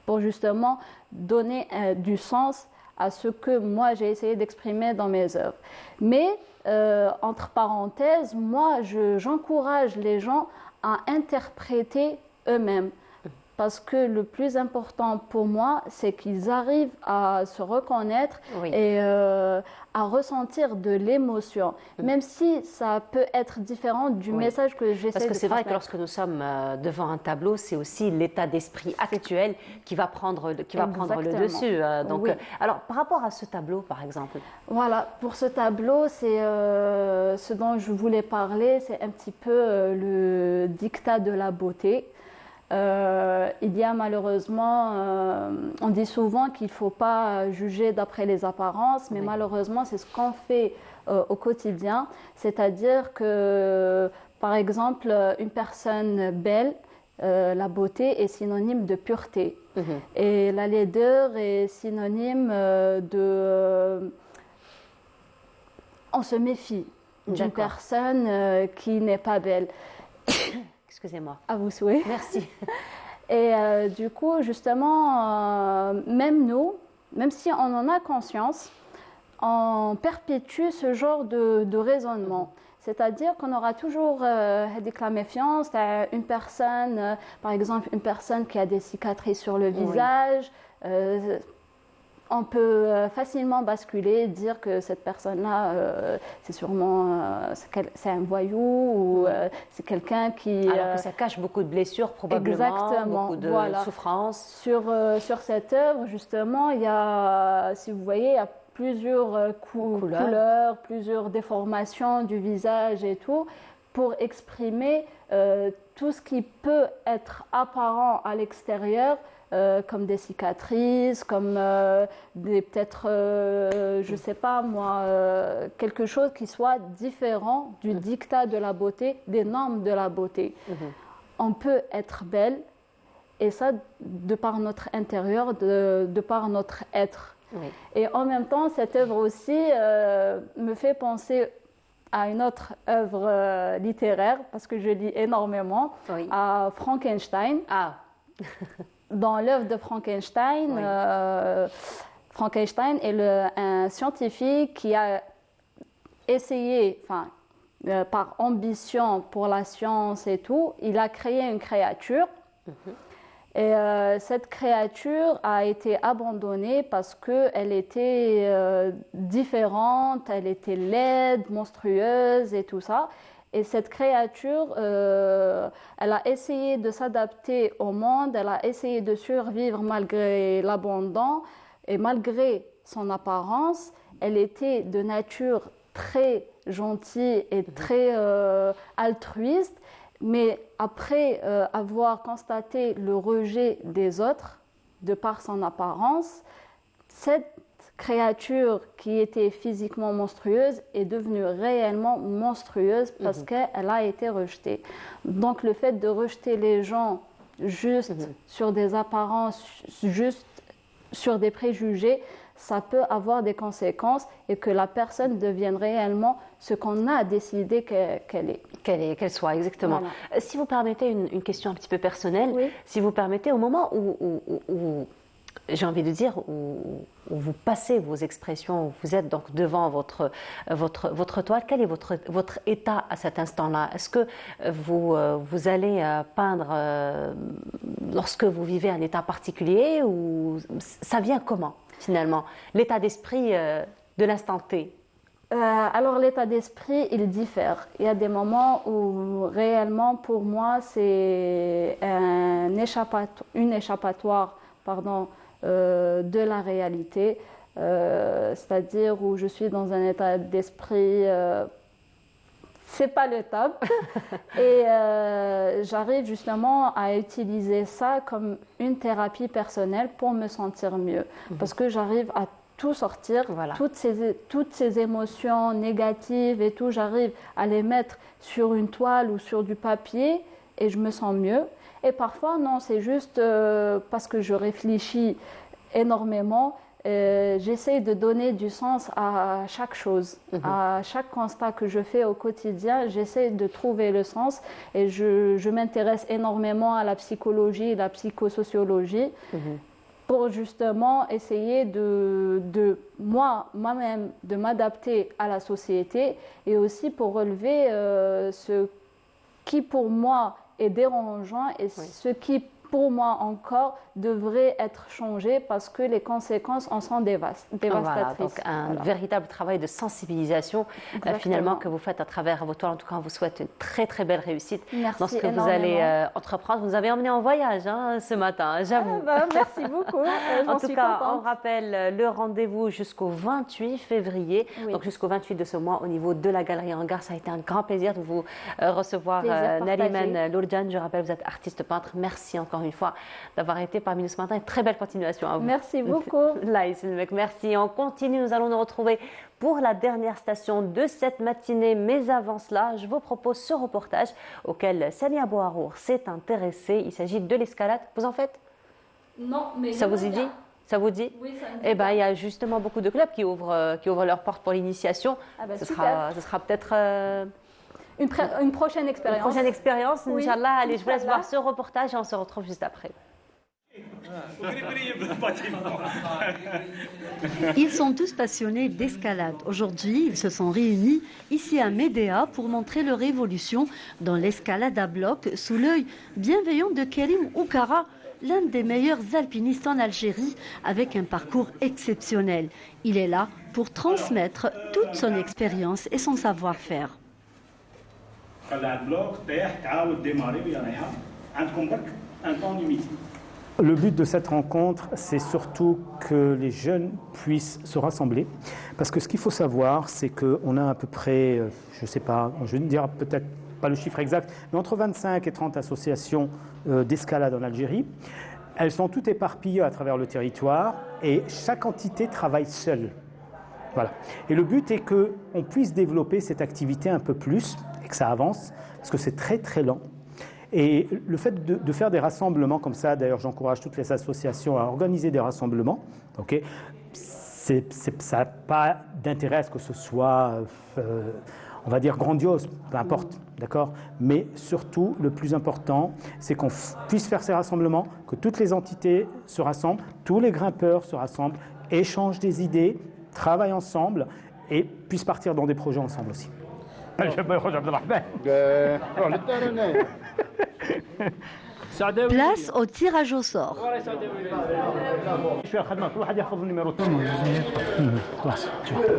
pour justement donner du sens à ce que moi j'ai essayé d'exprimer dans mes œuvres. Mais, entre parenthèses, moi j'encourage les gens à interpréter eux-mêmes. Parce que le plus important pour moi, c'est qu'ils arrivent à se reconnaître et à ressentir de l'émotion, même si ça peut être différent du message que j'essaie de transmettre. Parce que c'est vrai que lorsque nous sommes devant un tableau, c'est aussi l'état d'esprit actuel qui va prendre le dessus. Donc, alors, par rapport à ce tableau, par exemple. Voilà, pour ce tableau, c'est ce dont je voulais parler, c'est un petit peu le dictat de la beauté. Il y a malheureusement, on dit souvent qu'il ne faut pas juger d'après les apparences, mais malheureusement c'est ce qu'on fait au quotidien, c'est-à-dire que par exemple une personne belle, la beauté est synonyme de pureté et la laideur est synonyme de... on se méfie. d'une personne qui n'est pas belle. Excusez-moi. À vous souhaiter. Merci. Et du coup, justement, même nous, même si on en a conscience, on perpétue ce genre de raisonnement. C'est-à-dire qu'on aura toujours la méfiance à une personne, par exemple une personne qui a des cicatrices sur le visage. On peut facilement basculer, dire que cette personne-là, c'est sûrement c'est un voyou ou c'est quelqu'un qui... Alors que ça cache beaucoup de blessures probablement, beaucoup de souffrances. Sur cette œuvre, justement, il y a, si vous voyez, il y a plusieurs couleurs, plusieurs déformations du visage et tout, pour exprimer tout ce qui peut être apparent à l'extérieur, comme des cicatrices, comme peut-être, je ne sais pas moi, quelque chose qui soit différent du dictat de la beauté, des normes de la beauté. On peut être belle, et ça de par notre intérieur, de par notre être. Et en même temps, cette œuvre aussi me fait penser à une autre œuvre littéraire, parce que je lis énormément, à Frankenstein. Dans l'œuvre de Frankenstein, Frankenstein est un scientifique qui a essayé, par ambition pour la science et tout, il a créé une créature. Et cette créature a été abandonnée parce qu'elle était différente, elle était laide, monstrueuse et tout ça. Et cette créature, elle a essayé de s'adapter au monde, elle a essayé de survivre malgré l'abandon et malgré son apparence. Elle était de nature très gentille et très altruiste, mais après avoir constaté le rejet des autres de par son apparence, cette créature qui était physiquement monstrueuse est devenue réellement monstrueuse parce qu'elle a été rejetée. Donc le fait de rejeter les gens juste sur des apparences, juste sur des préjugés, ça peut avoir des conséquences et que la personne devienne réellement ce qu'on a décidé qu'elle soit, exactement. Voilà. Si vous permettez une question un petit peu personnelle, si vous permettez, au moment où j'ai envie de dire, où vous passez vos expressions, où vous êtes donc devant votre toile, quel est votre état à cet instant-là? Est-ce que vous allez peindre lorsque vous vivez un état particulier, ou ça vient comment finalement, l'état d'esprit de l'instant T? Alors l'état d'esprit, il diffère. Il y a des moments où réellement pour moi c'est une échappatoire de la réalité, c'est-à-dire où je suis dans un état d'esprit, c'est pas le top, et j'arrive justement à utiliser ça comme une thérapie personnelle pour me sentir mieux, parce que j'arrive à tout sortir, toutes ces émotions négatives et tout, j'arrive à les mettre sur une toile ou sur du papier et je me sens mieux. Et parfois, non, c'est juste parce que je réfléchis énormément. J'essaie de donner du sens à chaque chose, à chaque constat que je fais au quotidien. J'essaie de trouver le sens et je m'intéresse énormément à la psychologie et la psychosociologie pour justement essayer de moi-même de m'adapter à la société et aussi pour relever ce qui pour moi est dérangeant et ce qui pour moi encore devrait être changé parce que les conséquences en sont dévastatrices. Voilà, donc un véritable travail de sensibilisation finalement que vous faites à travers vos toiles. En tout cas, on vous souhaite une très très belle réussite dans ce que vous allez entreprendre. Vous nous avez emmené en voyage ce matin, j'avoue. Merci beaucoup. En tout cas, on rappelle le rendez-vous jusqu'au 28 février, donc jusqu'au 28 de ce mois au niveau de la Galerie Hangar. Ça a été un grand plaisir de vous recevoir, Nariman Lourjan. Je rappelle, vous êtes artiste peintre. Merci encore une fois d'avoir été parmi nous ce matin. Une très belle continuation à vous. Merci beaucoup. Merci. On continue. Nous allons nous retrouver pour la dernière station de cette matinée. Mais avant cela, je vous propose ce reportage auquel Sania Bouharour s'est intéressée. Il s'agit de l'escalade. Vous en faites? Non, mais ça vous y dit? Ça vous dit? Oui, ça me dit. Eh bien, il y a justement beaucoup de clubs qui ouvrent leurs portes pour l'initiation. Ah ben, ce super. sera peut-être une prochaine expérience. Une prochaine expérience, Oui, Inch'Allah. Allez, je vous laisse Inch'Allah. voir ce reportage et on se retrouve juste après. Ils sont tous passionnés d'escalade. Aujourd'hui, ils se sont réunis ici à Médéa pour montrer leur évolution dans l'escalade à bloc sous l'œil bienveillant de Kerim Oukara, l'un des meilleurs alpinistes en Algérie, avec un parcours exceptionnel. Il est là pour transmettre toute son expérience et son savoir-faire. Le but de cette rencontre, c'est surtout que les jeunes puissent se rassembler. Parce que ce qu'il faut savoir, c'est qu'on a à peu près, je ne sais pas, je vais dire peut-être pas le chiffre exact, mais entre 25 et 30 associations d'escalade en Algérie. Elles sont toutes éparpillées à travers le territoire et chaque entité travaille seule. Voilà. Et le but est qu'on puisse développer cette activité un peu plus et que ça avance, parce que c'est très très lent. Et le fait de faire des rassemblements comme ça, d'ailleurs j'encourage toutes les associations à organiser des rassemblements, okay, ça n'a pas d'intérêt à ce que ce soit, on va dire, grandiose, peu importe, d'accord. Mais surtout, le plus important, c'est qu'on puisse faire ces rassemblements, que toutes les entités se rassemblent, tous les grimpeurs se rassemblent, échangent des idées, travaillent ensemble et puissent partir dans des projets ensemble aussi. Place au tirage au sort.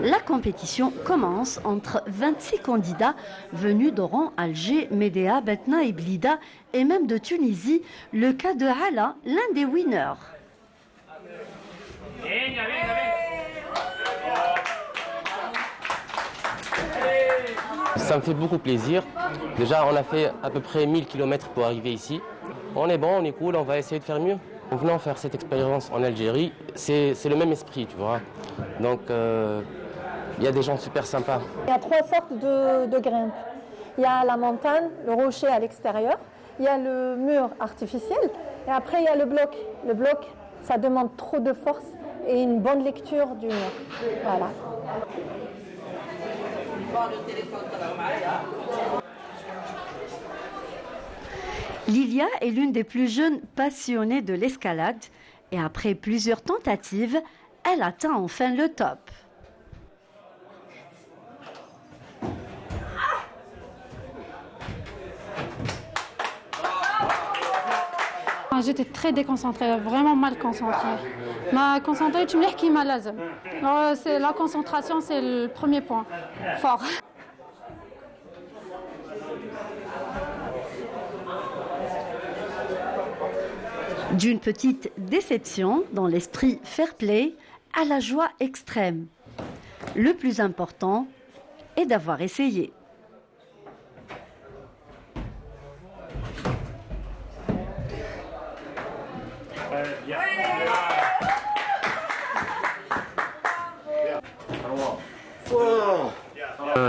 La compétition commence entre 26 candidats venus d'Oran, Alger, Médéa, Betna et Blida et même de Tunisie, le cas de Hala, l'un des winners. Ça me fait beaucoup plaisir. Déjà, on a fait à peu près 1000 km pour arriver ici. On est bon, on est cool, on va essayer de faire mieux. En venant faire cette expérience en Algérie, c'est le même esprit, tu vois. Donc, il y a des gens super sympas. Il y a 3 sortes de grimpes. Il y a la montagne, le rocher à l'extérieur, il y a le mur artificiel et après il y a le bloc. Le bloc, ça demande trop de force et une bonne lecture du mur. Voilà. Lilia est l'une des plus jeunes passionnées de l'escalade et après plusieurs tentatives, elle atteint enfin le top. J'étais très déconcentrée, vraiment mal concentrée. Ma concentrée, tu me dis qui m'a lazem. La concentration, c'est le premier point fort. D'une petite déception dans l'esprit fair play à la joie extrême. Le plus important est d'avoir essayé.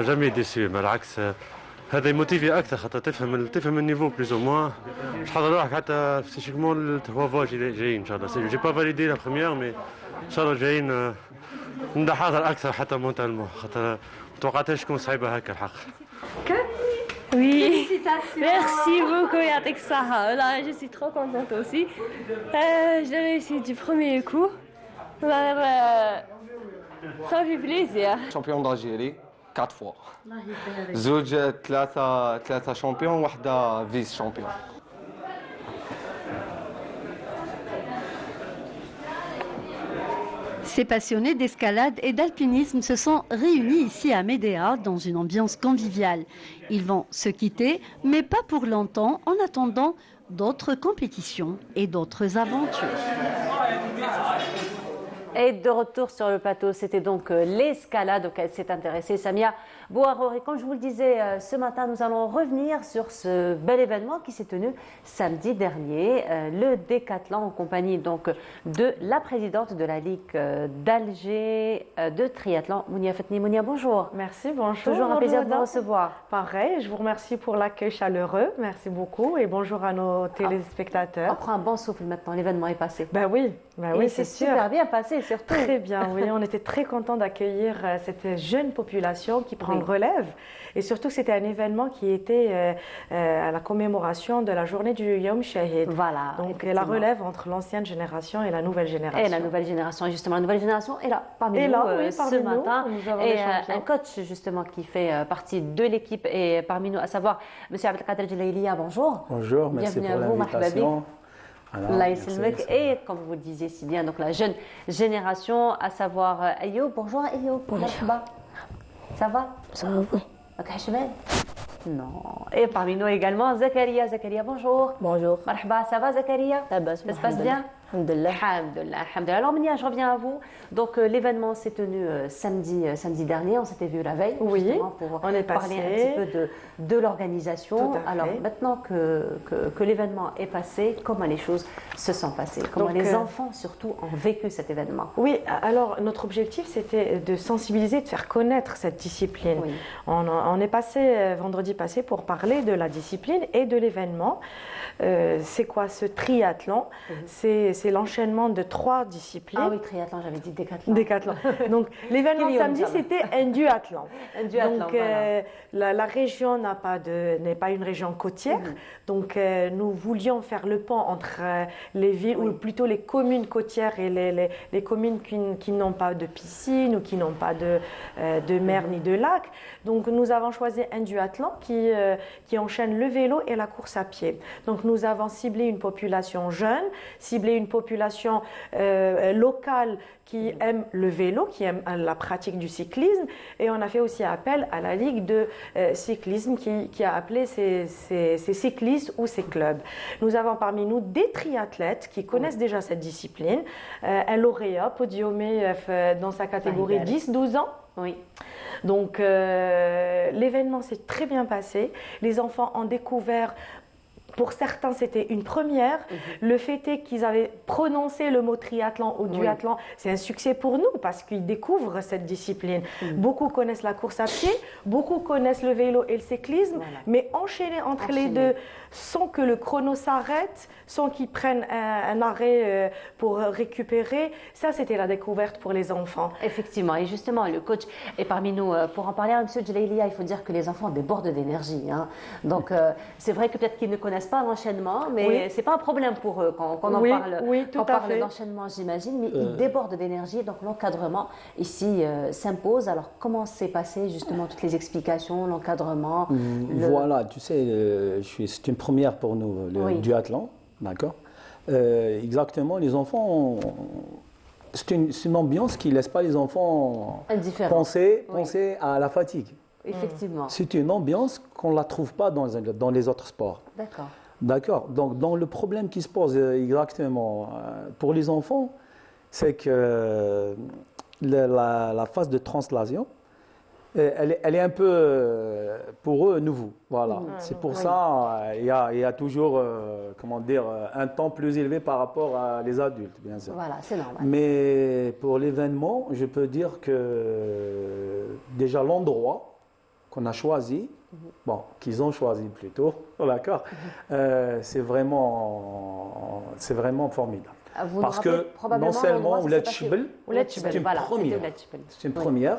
jamais déçu بالعكس هذا يموتيفي اكثر خاطر تفهم النيفو بلوز او موان باش تحضر روحك حتى فيسيكمون التوا جايين ان شاء الله جي با فاليدي لا بروميير مي ان شاء الله جايين نبدا حاضر اكثر حتى مونتالمون خاطر ما توقعتهاش تكون صعيبه هكا الحق. Oui, merci beaucoup Yatek Sarah. Là, je suis trop contente aussi. J'ai réussi du premier coup. Ça fait plaisir. Champion d'Algérie 4 fois. زوج ثلاثة شامبيون واحدة فيس شامبيون. Ces passionnés d'escalade et d'alpinisme se sont réunis ici à Médéa dans une ambiance conviviale. Ils vont se quitter, mais pas pour longtemps, en attendant d'autres compétitions et d'autres aventures. Et de retour sur le plateau, c'était donc l'escalade auquel s'est intéressée Samia Bouarouri. Comme je vous le disais ce matin, nous allons revenir sur ce bel événement qui s'est tenu samedi dernier, le décathlon en compagnie donc de la présidente de la Ligue d'Alger de triathlon, Mounia Fatni. Mounia, bonjour. Merci, bonjour. Toujours un plaisir de vous recevoir. Pareil, je vous remercie pour l'accueil chaleureux. Merci beaucoup et bonjour à nos téléspectateurs. On prend un bon souffle maintenant, l'événement est passé. Ben oui, c'est super bien passé surtout. Très bien, oui. On était très contents d'accueillir cette jeune population qui prend le relève. Et surtout, c'était un événement qui était à la commémoration de la journée du Yom Shahid. Voilà. Donc la relève entre l'ancienne génération et la nouvelle génération. Et la nouvelle génération, justement. La nouvelle génération est là parmi nous ce matin. Et un coach, justement, qui fait partie de l'équipe et parmi nous, à savoir M. Abdelkader Djelaylia. Bonjour. Bonjour, merci pour l'invitation. Et comme vous le disiez si bien, donc la jeune génération, à savoir Ayoub. Bonjour Ayoub. Ça va? Ça va, oui. Non. Et parmi nous également Zakaria. Zakaria, bonjour. Bonjour. Marhaba, ça va Zakaria? Ça se passe bien? Alhamdulillah. Alhamdulillah. Alors Mounia, je reviens à vous. Donc l'événement s'est tenu samedi dernier, on s'était vu la veille justement pour parler un petit peu de l'organisation. Alors maintenant que l'événement est passé, comment les choses se sont passées? Comment les enfants surtout ont vécu cet événement? Oui, alors notre objectif c'était de sensibiliser, de faire connaître cette discipline. Oui. On est passé vendredi passé pour parler de la discipline et de l'événement. C'est quoi ce triathlon? C'est l'enchaînement de 3 disciplines. Ah oui, triathlon, j'avais dit décathlon. Décathlon. Donc l'événement samedi, c'était un duathlon. Un duathlon. Donc la région n'est pas une région côtière. Donc nous voulions faire le pont entre les villes, ou plutôt les communes côtières et les communes qui n'ont pas de piscine ou qui n'ont pas de mer ni de lac. Donc nous avons choisi un duathlon qui enchaîne le vélo et la course à pied. Donc nous avons ciblé une population jeune, ciblé une population locale qui aime le vélo, qui aime la pratique du cyclisme, et on a fait aussi appel à la Ligue de cyclisme qui a appelé ses cyclistes ou ses clubs. Nous avons parmi nous des triathlètes qui connaissent déjà cette discipline, un lauréat podiumé dans sa catégorie 10-12 ans. Oui. Donc l'événement s'est très bien passé, les enfants ont découvert. Pour certains, c'était une première. Le fait est qu'ils avaient prononcé le mot triathlon ou duathlon. C'est un succès pour nous parce qu'ils découvrent cette discipline. Beaucoup connaissent la course à pied, beaucoup connaissent le vélo et le cyclisme, mais enchaîner entre les deux sans que le chrono s'arrête, sans qu'ils prennent un arrêt pour récupérer, ça c'était la découverte pour les enfants. Effectivement, et justement le coach est parmi nous pour en parler à M. Djelaylia. Il faut dire que les enfants débordent d'énergie. Donc c'est vrai que peut-être qu'ils ne connaissent pas l'enchaînement, mais c'est pas un problème pour eux quand on en parle. Oui, tout à fait. D'enchaînement, j'imagine, mais ils débordent d'énergie, donc l'encadrement ici s'impose. Alors comment s'est passé justement toutes les explications, l'encadrement? Voilà, tu sais, c'est une première pour nous, le duathlon, d'accord. Exactement, les enfants, c'est une ambiance qui ne laisse pas les enfants penser à la fatigue. Effectivement. C'est une ambiance qu'on ne la trouve pas dans les autres sports. D'accord. D'accord. Donc, dans le problème qui se pose exactement pour les enfants, c'est que la phase de translation, elle est un peu, pour eux, nouveau. Voilà. C'est pour ça il y a toujours, un temps plus élevé par rapport à les adultes, bien sûr. Voilà, c'est normal. Mais pour l'événement, je peux dire que déjà l'endroit qu'on a choisi, qu'ils ont choisi plutôt, d'accord, c'est vraiment formidable. Parce que non seulement Ouled Chibel, c'est une première.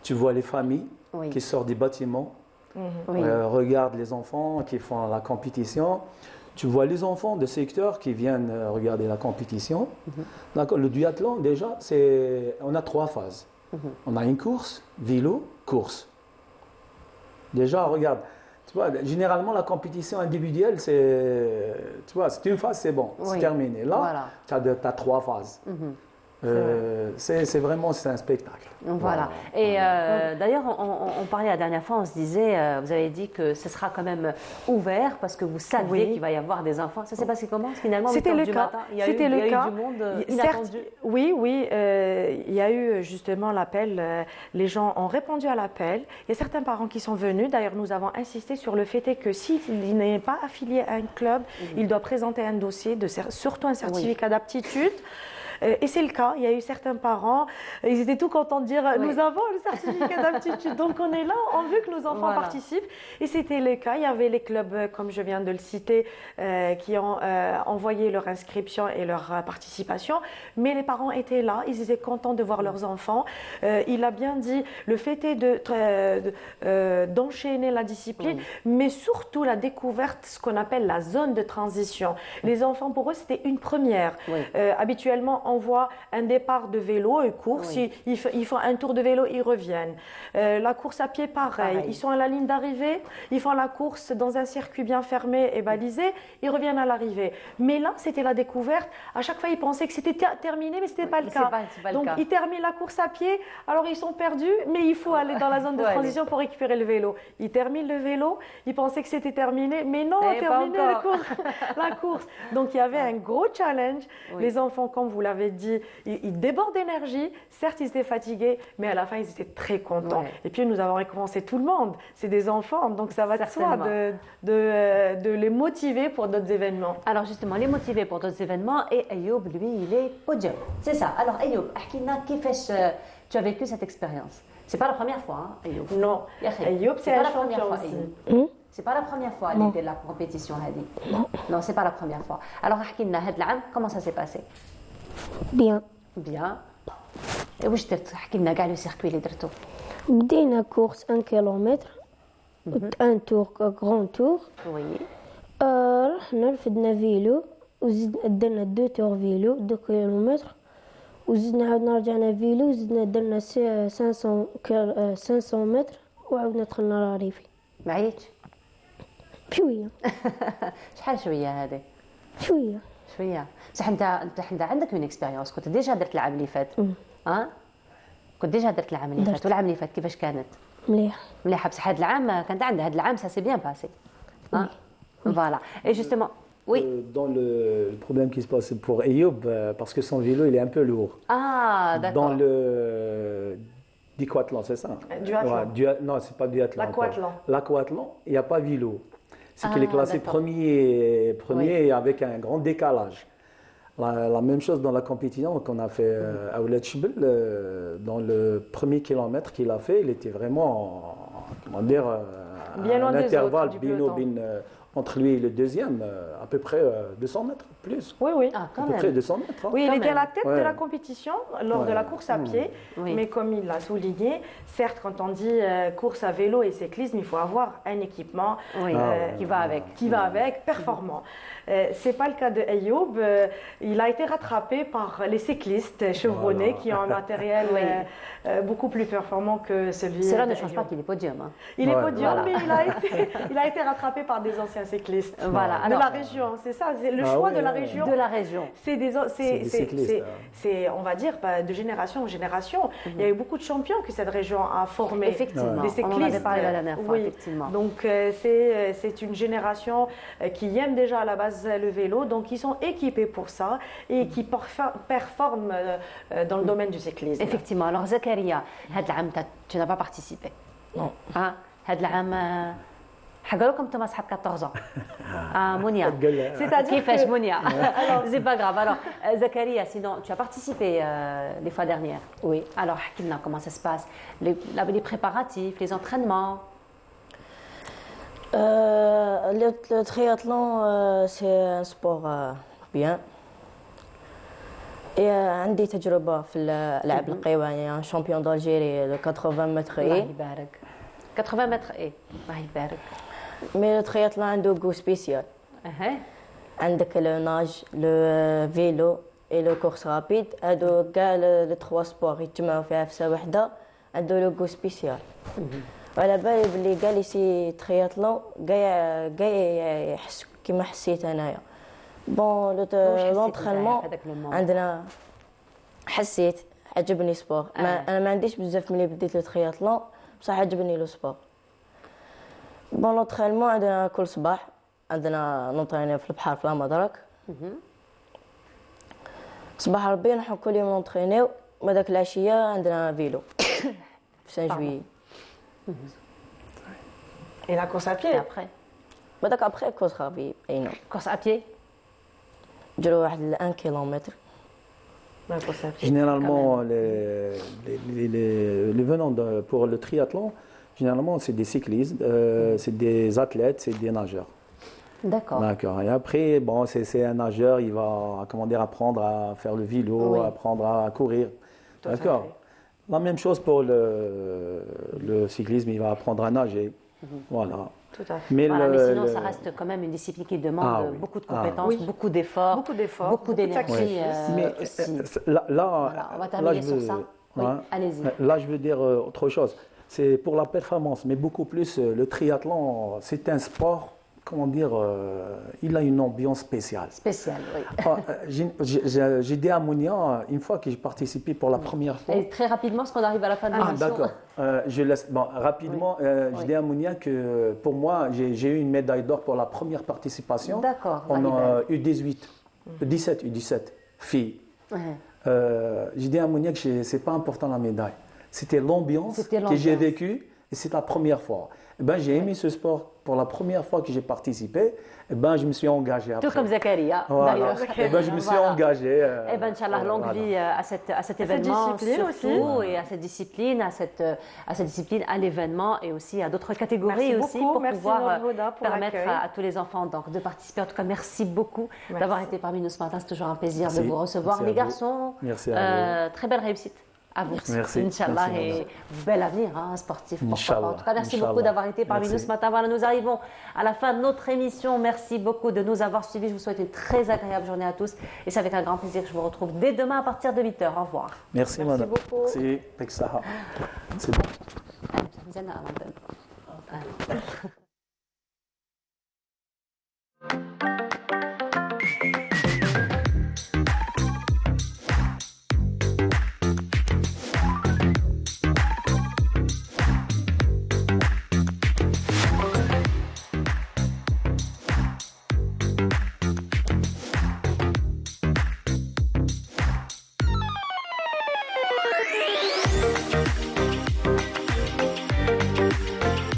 Tu vois les familles qui sortent des bâtiments, regardent les enfants qui font la compétition. Tu vois les enfants de secteur qui viennent regarder la compétition. D'accord. Le duathlon, déjà, on a 3 phases. On a une course, vélo, course. Déjà, regarde, tu vois, généralement la compétition individuelle, c'est une phase, c'est bon, c'est terminé. Là, tu as 3 phases. C'est vraiment un spectacle. Voilà. Et d'ailleurs, on parlait la dernière fois, on se disait, vous avez dit que ce sera quand même ouvert parce que vous saviez qu'il va y avoir des enfants. Ça s'est passé comment finalement? C'était le cas. C'était le cas. Il y a eu du monde inattendu. Oui, il y a eu justement l'appel. Les gens ont répondu à l'appel. Il y a certains parents qui sont venus. D'ailleurs, nous avons insisté sur le fait que s'il n'est pas affilié à un club, il doit présenter un dossier, surtout un certificat d'aptitude. Et c'est le cas, il y a eu certains parents, ils étaient tout contents de dire nous avons le certificat d'aptitude, donc on est là, on veut que nos enfants participent. Et c'était le cas, il y avait les clubs, comme je viens de le citer, qui ont envoyé leur inscription et leur participation, mais les parents étaient là, ils étaient contents de voir leurs enfants. Il a bien dit, le fait est d'enchaîner la discipline, mais surtout la découverte, ce qu'on appelle la zone de transition. Les enfants, pour eux, c'était une première. Habituellement, on voit un départ de vélo, une course, ils font un tour de vélo, ils reviennent. La course à pied, pareil. Ils sont à la ligne d'arrivée, ils font la course dans un circuit bien fermé et balisé, ils reviennent à l'arrivée. Mais là, c'était la découverte. À chaque fois, ils pensaient que c'était terminé, mais ce n'était pas le cas. Donc, ils terminent la course à pied, alors ils sont perdus, mais il faut aller dans la zone de transition pour récupérer le vélo. Ils terminent le vélo, ils pensaient que c'était terminé, mais non, terminé la course. Donc, il y avait un gros challenge. Les enfants, comme vous l'avez dit, ils débordent d'énergie. Certes, ils étaient fatigués, mais à la fin, ils étaient très contents. Et puis, nous avons récompensé tout le monde. C'est des enfants, donc ça va de soi de les motiver pour d'autres événements. Alors justement, les motiver pour d'autres événements. Et Ayoub, lui, il est podium. C'est ça. Alors Ayoub, tu as vécu cette expérience. C'est pas la première fois, hein, Ayoub. Non, Ayoub, c'est un champion aussi. C'est pas la première fois qu'il était de la compétition, Hadi. Non, c'est pas la première fois. Alors, comment ça s'est passé? Bien. Bien. Et واش درت؟ احكي لنا كاع لو سيركوي اللي درتو. بدينا كورس 1 كيلومتر ان تور غران تور. وي. رحنا رفدنا فيلو وزدنا درنا 2 تور فيلو 2 كيلومتر وزدنا عاودنا رجعنا فيلو وزدنا درنا 500 متر وعاودنا دخلنا لاريفي. ما عييتش؟ شويه. شحال شويه هذه؟ شويه. شويه. بصح انت عندك اون اكسبيريونس، كنت ديجا درت العام اللي فات. كنت ديجا درت العام اللي فات، والعام اللي فات كيفاش كانت؟ مليحه. بصح هذا العام كانت عندها هذا العام سا سي بيان باسي. Voilà. Et justement, oui. Dans le problème qui se passe pour Ayoub, parce que son vélo, il est un peu lourd. Ah, d'accord. Dans le diquathlon, c'est ça? Duathlon. Non, c'est pas duathlon. L'aquathlon. Il n'y a pas vélo. C'est qu'il est classé premier avec un grand décalage. La même chose dans la compétition qu'on a fait à Ouled Chbel, dans le premier kilomètre qu'il a fait, il était vraiment, comment dire, un intervalle entre lui et le deuxième, à peu près 200 mètres, plus. Oui. Ah, à peu près 200 mètres. Oui, il était à la tête de la compétition lors de la course à pied, mais comme il l'a souligné, certes, quand on dit course à vélo et cyclisme, il faut avoir un équipement qui va avec, performant. Ce n'est pas le cas de Ayoub. Il a été rattrapé par les cyclistes chevronnés qui ont un matériel beaucoup plus performant que celui. Cela ne change pas qu'il est podium. Il est podium, mais il a été rattrapé par des anciens cyclistes de la région. C'est ça, c'est le choix de la région. De la région. C'est, on va dire, de génération en génération. Il y a eu beaucoup de champions que cette région a formé. Effectivement, des cyclistes. on en avait parlé la dernière fois, effectivement. Donc c'est une génération qui aime déjà à la base le vélo, donc ils sont équipés pour ça et qui performent dans le domaine du cyclisme. Effectivement. Alors Zakaria, tu n'as pas participé. Non. Comme Thomas a 14 ans. Monia. C'est-à-dire que... Monia. C'est pas grave. Alors, Zakaria, sinon, tu as participé les fois dernières. Oui. Alors, comment ça se passe? Les préparatifs, les entraînements? Le triathlon, c'est un sport bien. Et عندي تجربة في الألعاب القوى champion d'Algérie de 80 mètres et. الله يبارك. 80 mètres et. الله يبارك. Mais le triathlon عنده goût spécial. عندك le nage, le vélo et le course rapide. هادو كاع les trois sports يتجمعوا فيها في ساعة واحدة. عنده le goût spécial. وعلى بالي بلي كاع لي سي ترياثلون كاع يحس كيما حسيت انايا. بون لونطرينمون عندنا حسيت عجبني سبور. انا ما عنديش بزاف ملي بديت الترياطلون بصح عجبني لو سبور. بون لونطرينمون عندنا كل صباح عندنا نونطرينيو في البحر في المدرك. صباح ربي نروحو كل يوم نونطرينيو وداك العشيه عندنا فيلو في سان جويي. Et la course à pied après. بعدك après course à pied. Course à pied. نديرو واحد 1 كيلومتر. Généralement, les venants pour le triathlon, généralement, c'est des cyclistes, c'est des athlètes, c'est des nageurs. D'accord. D'accord. Et après, bon, c'est un nageur, il va, comment dire, apprendre à faire le vélo, Oui. apprendre à courir. D'accord. La même chose pour le cyclisme, il va apprendre à nager. Voilà. Tout à fait. Mais sinon, ça reste quand même une discipline qui demande beaucoup de compétences, beaucoup d'efforts, beaucoup d'énergie. Mais on va terminer sur ça. Oui, allez-y. Là, je veux dire autre chose. C'est pour la performance, mais beaucoup plus le triathlon, c'est un sport, comment dire, il a une ambiance spéciale. Spéciale, oui. J'ai dit à Mounia, une fois que j'ai participé pour la première fois. Et très rapidement, parce qu'on arrive à la fin de l'émission. D'accord. Je laisse. Bon, rapidement, j'ai dit à Mounia que pour moi, j'ai eu une médaille d'or pour la première participation. D'accord. En U18, U17, filles. J'ai dit à Mounia que c'est pas important la médaille. C'était l'ambiance que j'ai vécue et c'est la première fois. Eh ben, j'ai aimé ce sport pour la première fois que j'ai participé. Eh ben, je me suis engagé après. Tout comme Zakaria, voilà. d'ailleurs. Eh ben, je me suis engagé. Eh ben, Inch'Allah, longue vie à cet événement, surtout, et à cette discipline, à l'événement et aussi à d'autres catégories aussi pour pouvoir permettre à tous les enfants donc, de participer. En tout cas, merci beaucoup d'avoir été parmi nous ce matin. C'est toujours un plaisir de vous recevoir. Les garçons, très belle réussite. À vous. Merci. Inch'Allah, et bel avenir sportif. En tout cas, merci beaucoup d'avoir été parmi nous ce matin. Voilà, nous arrivons à la fin de notre émission. Merci beaucoup de nous avoir suivis. Je vous souhaite une très agréable journée à tous. Et c'est avec un grand plaisir que je vous retrouve dès demain à partir de 8h. Au revoir. Merci madame. Beaucoup. Merci. C'est bon.